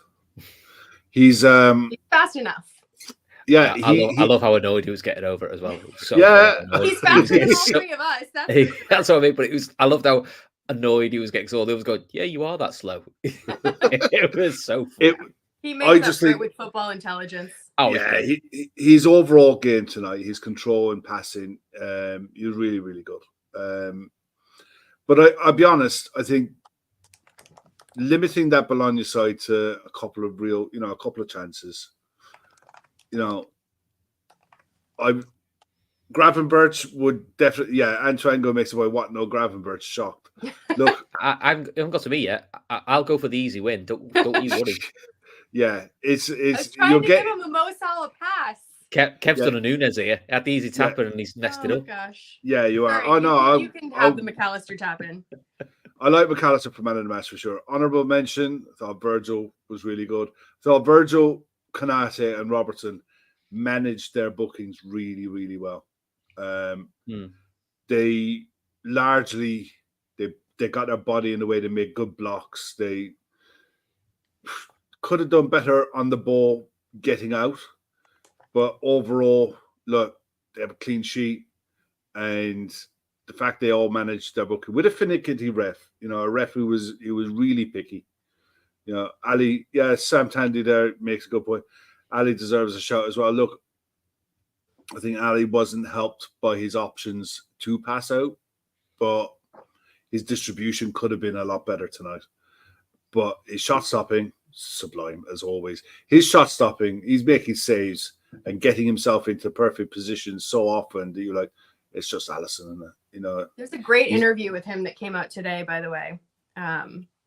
He's fast enough. yeah. I love how annoyed he was getting over it as well. So Yeah. He's faster than all three of us. That's what I mean. But I loved how annoyed he was getting. So they was going, "Yeah, you are that slow." It was so funny. He makes up for it with football intelligence. Oh yeah, his overall game tonight, his control and passing, he's really, really good. But I'll be honest, I think limiting that Bologna side to a couple of a couple of chances. Gravenberch would definitely, Antoine go makes a boy. What? No, Gravenberch shocked. Look, I haven't got to me yet. I'll go for the easy win. Don't you worry. Yeah, it's. I was trying to give him a Mo Salah pass. Kev's done a Nunes here. Had the easy tap in and he's nested up. Oh gosh. Yeah, you are. Sorry, no, you can have the McAllister tap in. I like McAllister for man of the match for sure. Honourable mention. I thought Virgil was really good. I thought Virgil, Konate, and Robertson managed their bookings really, really well. They largely they got their body in the way. They made good blocks. They could have done better on the ball getting out, but overall, look, they have a clean sheet, and the fact they all managed their booking with a finicky ref, a ref who was really picky. Ali, Sam Tandy there makes a good point. Ali deserves a shout as well. Look, I think Ali wasn't helped by his options to pass out, but his distribution could have been a lot better tonight. But his shot stopping, sublime as always. His shot stopping, he's making saves and getting himself into perfect positions so often that you're like, it's just Alisson, isn't it? There's a great interview with him that came out today, by the way.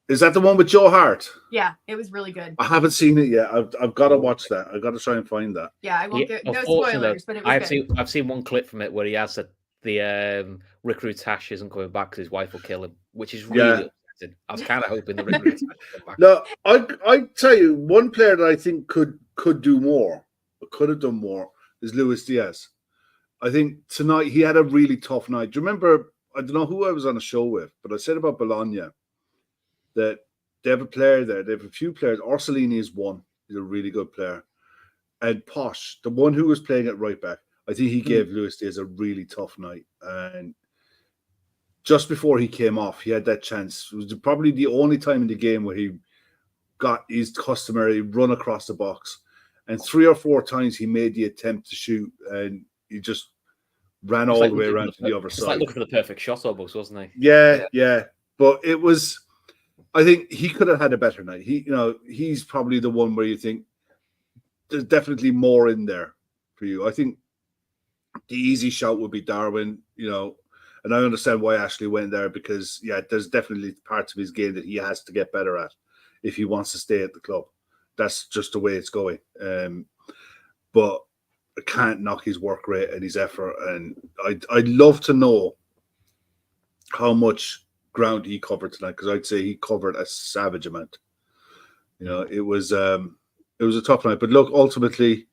Is that the one with Joe Hart? Yeah, it was really good. I haven't seen it yet. I've got to watch that. I've got to try and find that. Yeah, I won't get no spoilers, but it was good. I've seen one clip from it where he has that the Rick Tash isn't coming back because his wife will kill him, which is really upsetting. I was kind of hoping the Rick Tash would come back. No, I tell you, one player that I think could do more, could have done more, is Luis Diaz. I think tonight he had a really tough night. Do you remember? I don't know who I was on a show with, but I said about Bologna that they have a player there. They have a few players. Orsolini is one. He's a really good player. And Posh, the one who was playing at right back, I think he gave Luis Diaz a really tough night. And just before he came off, he had that chance. It was probably the only time in the game where he got his customary run across the box. And 3 or 4 times he made the attempt to shoot, and he just ran all the way around to the other side. It's like looking for the perfect shot almost, wasn't he? Yeah. But it was, I think he could have had a better night. He's probably the one where you think there's definitely more in there for you. I think the easy shout would be Darwin, and I understand why Ashley went there because, there's definitely parts of his game that he has to get better at if he wants to stay at the club. That's just the way it's going. But I can't knock his work rate and his effort. And I'd love to know how much ground he covered tonight, because I'd say he covered a savage amount. It was a tough night. But look, ultimately,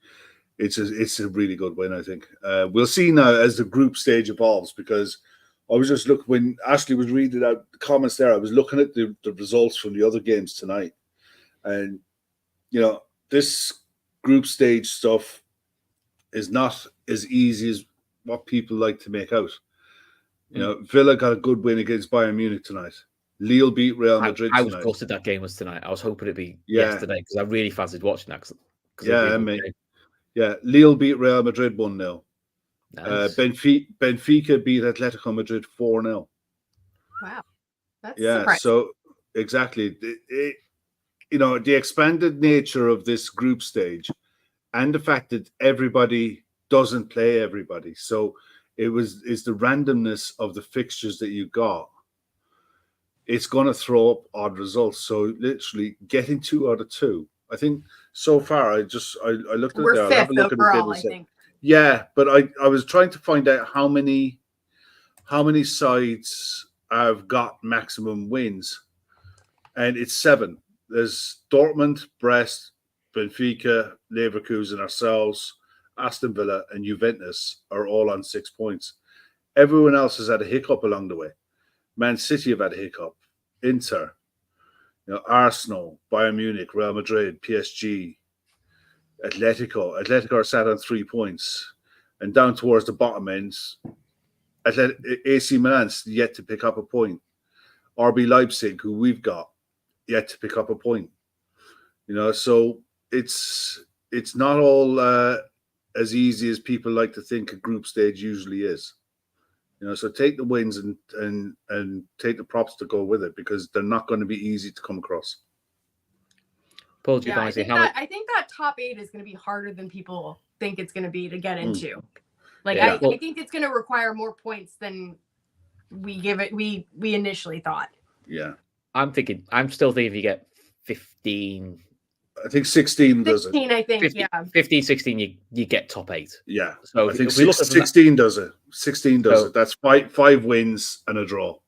it's a really good win, I think. We'll see now as the group stage evolves, because I was just looking, when Ashley was reading out the comments there, I was looking at the results from the other games tonight. And this group stage stuff is not as easy as what people like to make out. Villa got a good win against Bayern Munich tonight. Lille beat Real Madrid tonight. I was gutted that game was tonight. I was hoping it'd be yesterday because I really fancied watching that. Lille beat Real Madrid 1-0. Nice. Benfica beat Atletico Madrid 4-0. Wow. That's surprising. So exactly. The expanded nature of this group stage and the fact that everybody doesn't play everybody. So it's the randomness of the fixtures that you got. It's going to throw up odd results. So literally getting 2 out of 2. I think so far, I looked at it there. I'll have a look overall, at I think. Yeah, but I was trying to find out how many sides have got maximum wins, and it's 7. There's Dortmund, Brest, Benfica, Leverkusen, ourselves, Aston Villa, and Juventus are all on 6 points. Everyone else has had a hiccup along the way. Man City have had a hiccup. Inter, Arsenal, Bayern Munich, Real Madrid, PSG, Atletico are sat on 3 points, and down towards the bottom ends, AC Milan's yet to pick up a point. RB Leipzig, who we've got, yet to pick up a point. So it's not all as easy as people like to think a group stage usually is. So take the wins and take the props to go with it, because they're not going to be easy to come across. Paul, I think that top 8 is going to be harder than people think it's going to be to get into. I think it's going to require more points than we initially thought. Yeah. I'm still thinking if you get 15. I think 16 does it. 16, I think, 15, 16, you get top 8. Yeah. So I think 16 does it. 16 does it. That's five wins and a draw.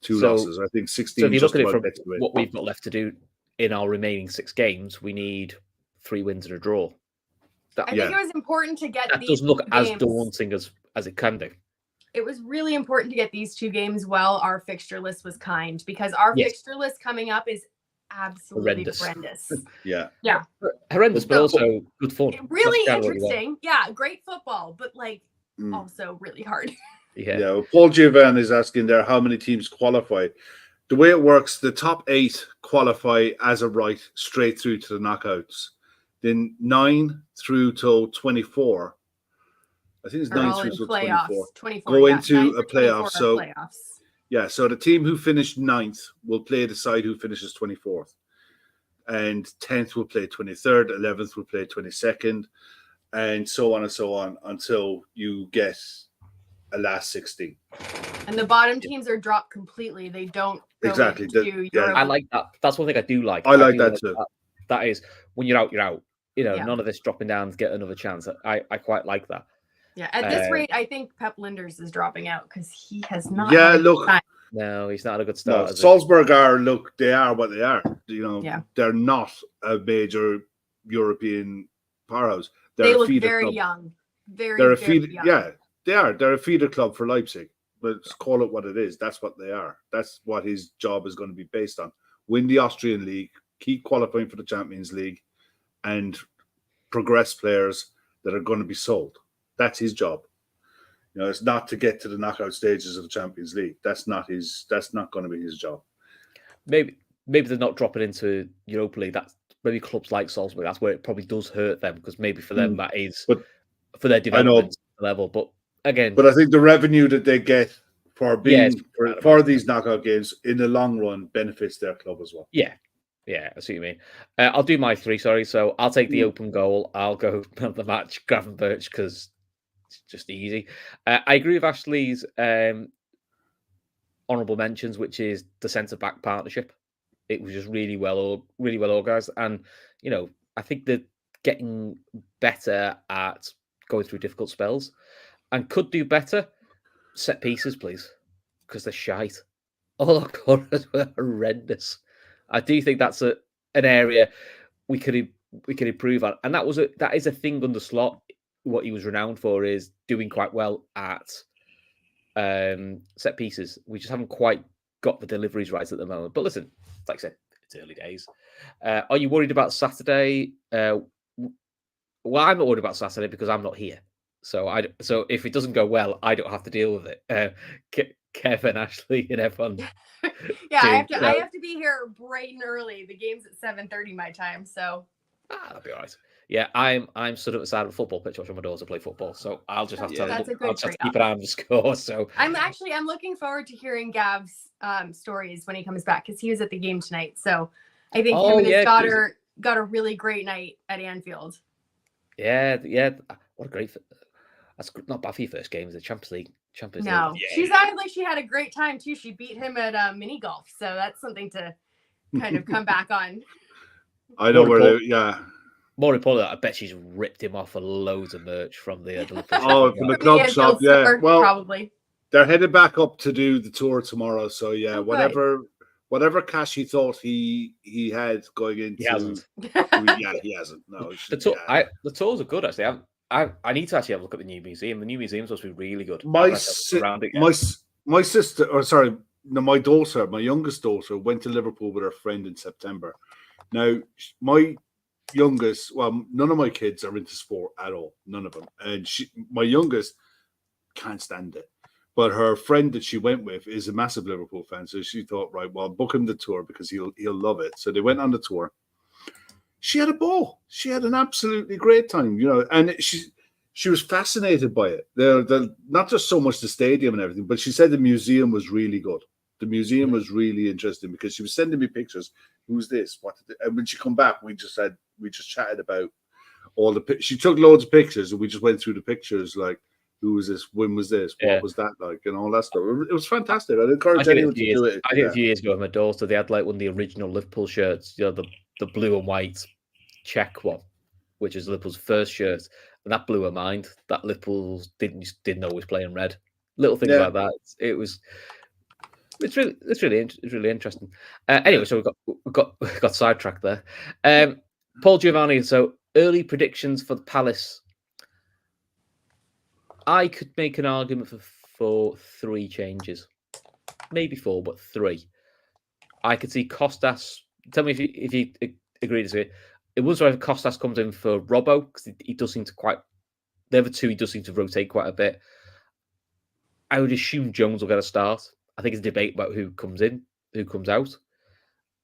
2 losses. I think 16. So if you look at it from what we've got left to do in our remaining 6 games, we need 3 wins and a draw. I think it was important to get that these doesn't look games. as daunting as it can do. It was really important to get these 2 games while our fixture list was kind, because our fixture list coming up is absolutely horrendous. Yeah. Horrendous, but also good fun. Really interesting. Yeah, great football, but also really hard. Yeah. Well, Paul Giovan is asking there how many teams qualify. The way it works, the top 8 qualify as a right straight through to the knockouts. Then 9 through till 24. I think it's 9 through till 24. Go into a playoff. So so the team who finished 9th will play the side who finishes 24th. And 10th will play 23rd, 11th will play 22nd, and so on until you get a last 16. And the bottom teams are dropped completely. They don't go into Europe. I like that. That's one thing I do like. I like that too. That is, when you're out, you're out. None of this dropping down to get another chance. I quite like that. Yeah, at this rate, I think Pep Linders is dropping out because he has not. Yeah, look. No, he's not a good start. No, Salzburg they are what they are. They're not a major European powerhouse. They look very young. They're a feeder. Yeah, they are. They're a feeder club for Leipzig. Let's call it what it is. That's what they are. That's what his job is going to be based on. Win the Austrian League, keep qualifying for the Champions League, and progress players that are going to be sold. That's his job. It's not to get to the knockout stages of the Champions League. That's not going to be his job. Maybe they're not dropping into Europa League. That's maybe clubs like Salzburg. That's where it probably does hurt them, because maybe for them that is for their development level. But again, I think the revenue that they get for being for these knockout games in the long run benefits their club as well. Yeah, I see what you mean. I'll do my 3. Sorry, so I'll take the open goal. I'll go on the match, Gravenberch, because it's just easy. I agree with Ashley's honourable mentions, which is the centre-back partnership. It was just really well organised. And, I think they're getting better at going through difficult spells and could do better. Set pieces, please, because they're shite. All our corners were horrendous. I do think that's an area we could improve on. And that is a thing under Slot. What he was renowned for is doing quite well at set pieces. We just haven't quite got the deliveries right at the moment. But listen, like I said, it's early days. Are you worried about Saturday? Well, I'm not worried about Saturday because I'm not here. So if it doesn't go well, I don't have to deal with it. Kevin, Ashley, and everyone. I have to be here bright and early. The game's at 7:30 my time, so that'll be all right. Yeah, I'm stood at the side of a football pitch watching my daughter play football, so I'll just have to keep an eye on the score. So I'm looking forward to hearing Gav's stories when he comes back, because he was at the game tonight. So I think him and his daughter got a really great night at Anfield. Yeah. What a great. That's not bad for your first game. It's the Champions League. No, she sounded like she had a great time too. She beat him at mini golf, so that's something to kind of come back on. I know More importantly, I bet she's ripped him off for loads of merch from the from the club shop. Yeah, well, probably. They're headed back up to do the tour tomorrow. So whatever cash he thought he had going into, he hasn't. He hasn't. No, the tours are good actually. I need to actually have a look at the new museum. The new museum supposed to be really good. My daughter, my youngest daughter, went to Liverpool with her friend in September. Now, my youngest, well, none of my kids are into sport at all. None of them. And my youngest can't stand it. But her friend that she went with is a massive Liverpool fan. So she thought, right, well, book him the tour because he'll love it. So they went on the tour. She had a ball. She had an absolutely great time, and she was fascinated by it. The not just so much the stadium and everything, but she said the museum was really good. The museum was really interesting because she was sending me pictures. Who's this? And when she come back, we just chatted about all the. She took loads of pictures, and we just went through the pictures like. Who was this? When was this? What was that like? And all that stuff. It was fantastic. I'd encourage anyone to do it. I did a few years ago with my daughter. They had like one of the original Liverpool shirts, the blue and white check one, which is Liverpool's first shirt, and that blew her mind. That Liverpool didn't always play in red. Little things like that. It's really interesting. Anyway, so we got sidetracked there. Paul Giovanni. So early predictions for the Palace. I could make an argument for 3 changes, maybe 4, but 3. I could see Costas. Tell me if you agree to it. It was if Costas comes in for Robbo because he does seem to the other 2 he does seem to rotate quite a bit. I would assume Jones will get a start. I think it's a debate about who comes in, who comes out,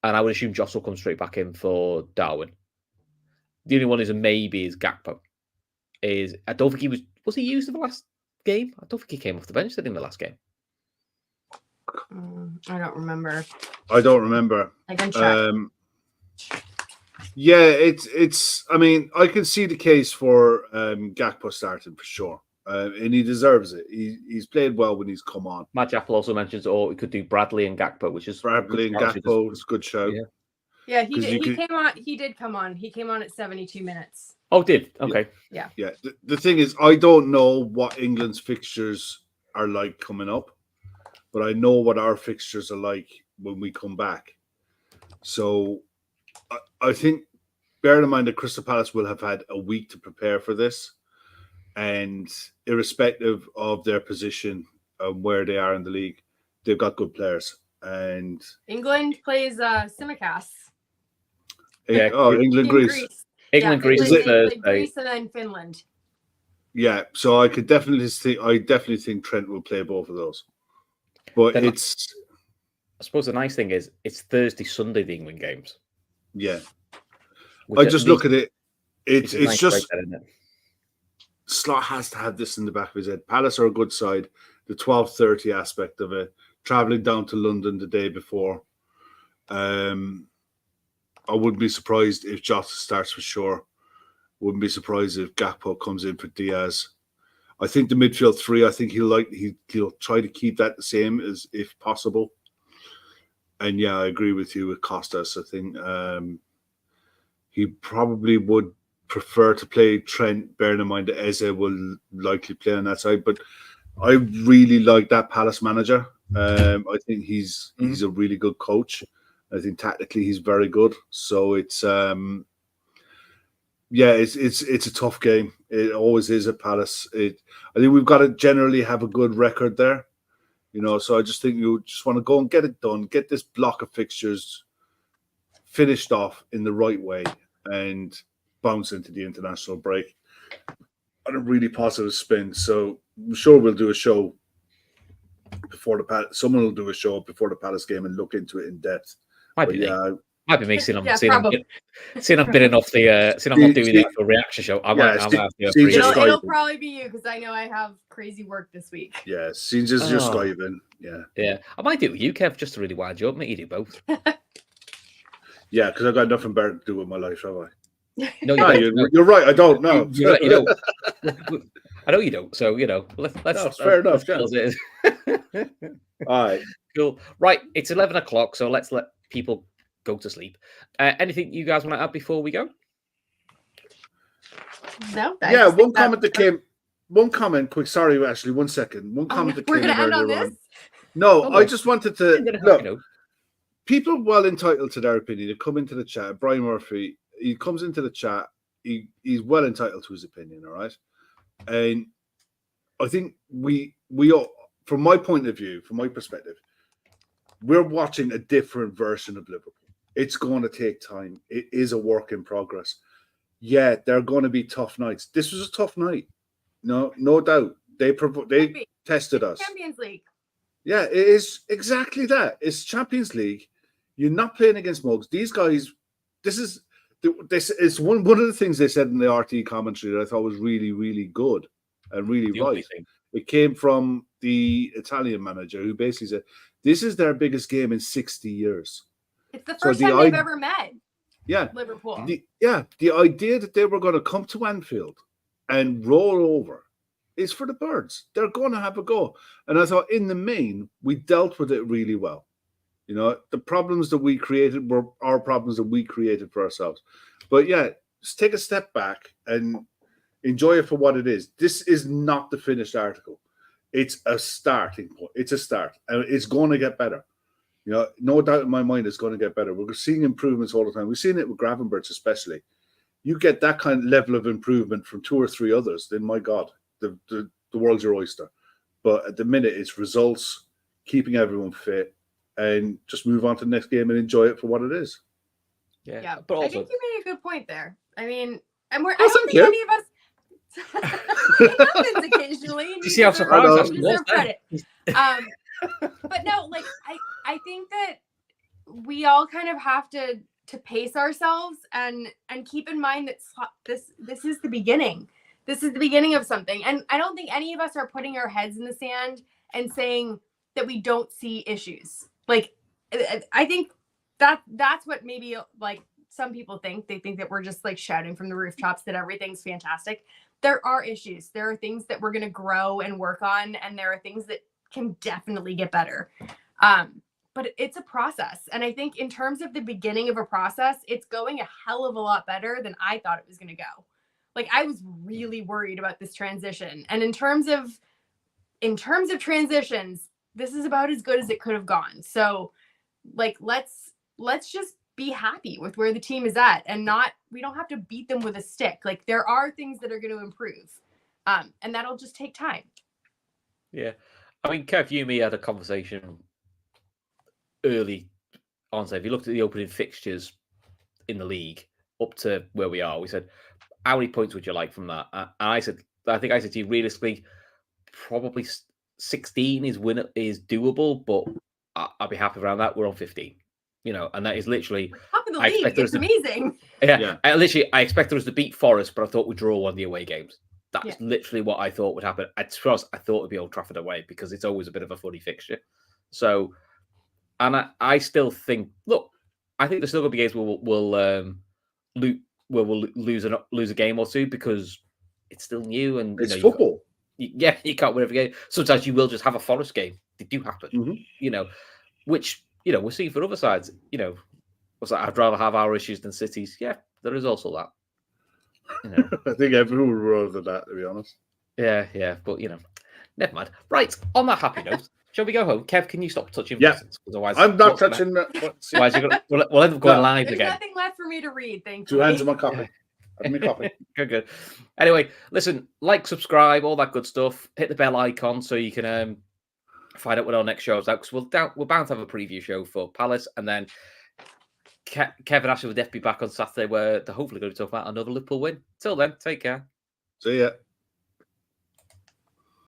and I would assume Joss will come straight back in for Darwin. The only one is a maybe is Gakpo. I don't think he was he used in the last game? I don't think he came off the bench in the last game. I don't remember. I can check. Yeah, it's. I mean, I can see the case for Gakpo starting for sure, and he deserves it. He's played well when he's come on. Matt Apple also mentions, we could do Bradley and Gakpo, which is Bradley and Gakpo is a good show. Yeah, he did. Came on. He did come on. He came on at 72 minutes. Oh, did okay. Yeah. The thing is, I don't know what England's fixtures are like coming up, but I know what our fixtures are like when we come back. So I think, bearing in mind that Crystal Palace will have had a week to prepare for this, and irrespective of their position and where they are in the league, they've got good players. And England plays Simicast. Yeah. England, Greece. England, Greece, Greece, and then Finland. Yeah, so I definitely think Trent will play both of those. But I suppose the nice thing is it's Thursday, Sunday, the England games. Yeah. I just look at it. It's nice just Slot has to have this in the back of his head. Palace are a good side. The 12:30 aspect of it, traveling down to London the day before. I wouldn't be surprised if Jota starts for sure. Wouldn't be surprised if Gakpo comes in for Diaz. I think the midfield 3. I think he'll try to keep that the same as if possible. And yeah, I agree with you with Costas. I think he probably would prefer to play Trent, bearing in mind that Eze will likely play on that side. But I really like that Palace manager. I think he's a really good coach. I think tactically he's very good. So it's it's a tough game. It always is at Palace. I think we've got to generally have a good record there. So I just think you just want to go and get it done, get this block of fixtures finished off in the right way and bounce into the international break on a really positive spin. So I'm sure we'll do a show before the Palace. Someone will do a show before the Palace game and look into it in depth. Might be me seeing I'm bidding off the seeing I'm not doing the actual reaction show. It'll probably be you because I know I have crazy work this week. Yeah, seems as you're skiving. Yeah. I might do it with you, Kev, just to really wind you up. Mate, you do both. Yeah, because I've got nothing better to do with my life, have I? No, you're right. I don't know. You don't. I know you don't. So let's fair enough. All right, cool. Right, it's 11 o'clock, so let's let people go to sleep. Anything you guys want to add before we go? No. Yeah, one comment quick. Sorry, Ashley, 1 second. One comment that came in earlier on. No, I just wanted to look. People well entitled to their opinion. They come into the chat. Brian Murphy, he comes into the chat. He's well entitled to his opinion, all right? And I think we all, from my point of view, from my perspective, we're watching a different version of Liverpool. It's going to take time. It is a work in progress. yeah, they're going to be tough nights. This was a tough night. No doubt. They tested us. Champions League. Yeah, it is exactly that. It's Champions League. You're not playing against mugs. These guys, this is one of the things they said in the RT commentary that I thought was really, really good and really right. It came from the Italian manager who basically said, this is their biggest game in 60 years. It's the first time they've ever met. Yeah. Liverpool. The idea that they were going to come to Anfield and roll over is for the birds. They're going to have a go. And I thought in the main, we dealt with it really well. The problems that we created were our problems that we created for ourselves. But yeah, just take a step back and enjoy it for what it is. This is not the finished article. It's a starting point. It's a start. And it's going to get better. No doubt in my mind it's going to get better. We're seeing improvements all the time. We've seen it with Gravenberch especially. You get that kind of level of improvement from 2 or 3 others, then my God, the world's your oyster. But at the minute, it's results, keeping everyone fit, and just move on to the next game and enjoy it for what it is. Yeah. But also, I think you made a good point there. I mean, and I don't think any of us. It happens occasionally. You see how surprised you deserve credit. But no, like I think that we all kind of have to pace ourselves and keep in mind that this is the beginning. This is the beginning of something. And I don't think any of us are putting our heads in the sand and saying that we don't see issues. Like, I think that's what maybe like some people think. They think that we're just like shouting from the rooftops that everything's fantastic. There are issues. There are things that we're going to grow and work on. And there are things that can definitely get better. But it's a process. And I think in terms of the beginning of a process, it's going a hell of a lot better than I thought it was going to go. Like, I was really worried about this transition. And in terms of transitions, this is about as good as it could have gone. So like, let's just be happy with where the team is at and we don't have to beat them with a stick. Like, there are things that are going to improve. And that'll just take time. Yeah. I mean, Kev, you and me had a conversation early on. So if you looked at the opening fixtures in the league up to where we are, we said, how many points would you like from that? And I think I said to you, realistically, probably 16 is doable, but I'll be happy around that. We're on 15, and that is literally top of the league. It's amazing. Yeah. I expected us to beat Forest, but I thought we'd draw one of the away games. That's literally what I thought would happen. I thought it'd be Old Trafford away because it's always a bit of a funny fixture. So, and I still think, look, I think there's still going to be games where we'll lose a game or two because it's still new and it's football. You can't win every game. Sometimes you will just have a Forest game. They do happen, which we're seeing for other sides. I'd rather have our issues than City's. Yeah, there is also that. I think everyone would rather that, to be honest. Yeah, but never mind. Right, on that happy note, shall we go home? Kev, can you stop touching? Yeah, otherwise I'm not touching that. We'll end up going live There's again. Nothing left for me to read. Thank you. 2 hands on my copy. Good. Anyway, listen, like, subscribe, all that good stuff. Hit the bell icon so you can find out when our next show is out. Because we're bound to have a preview show for Palace, and then Kevin Ashley will definitely be back on Saturday, where they're hopefully going to talk about another Liverpool win. Till then, take care. See ya.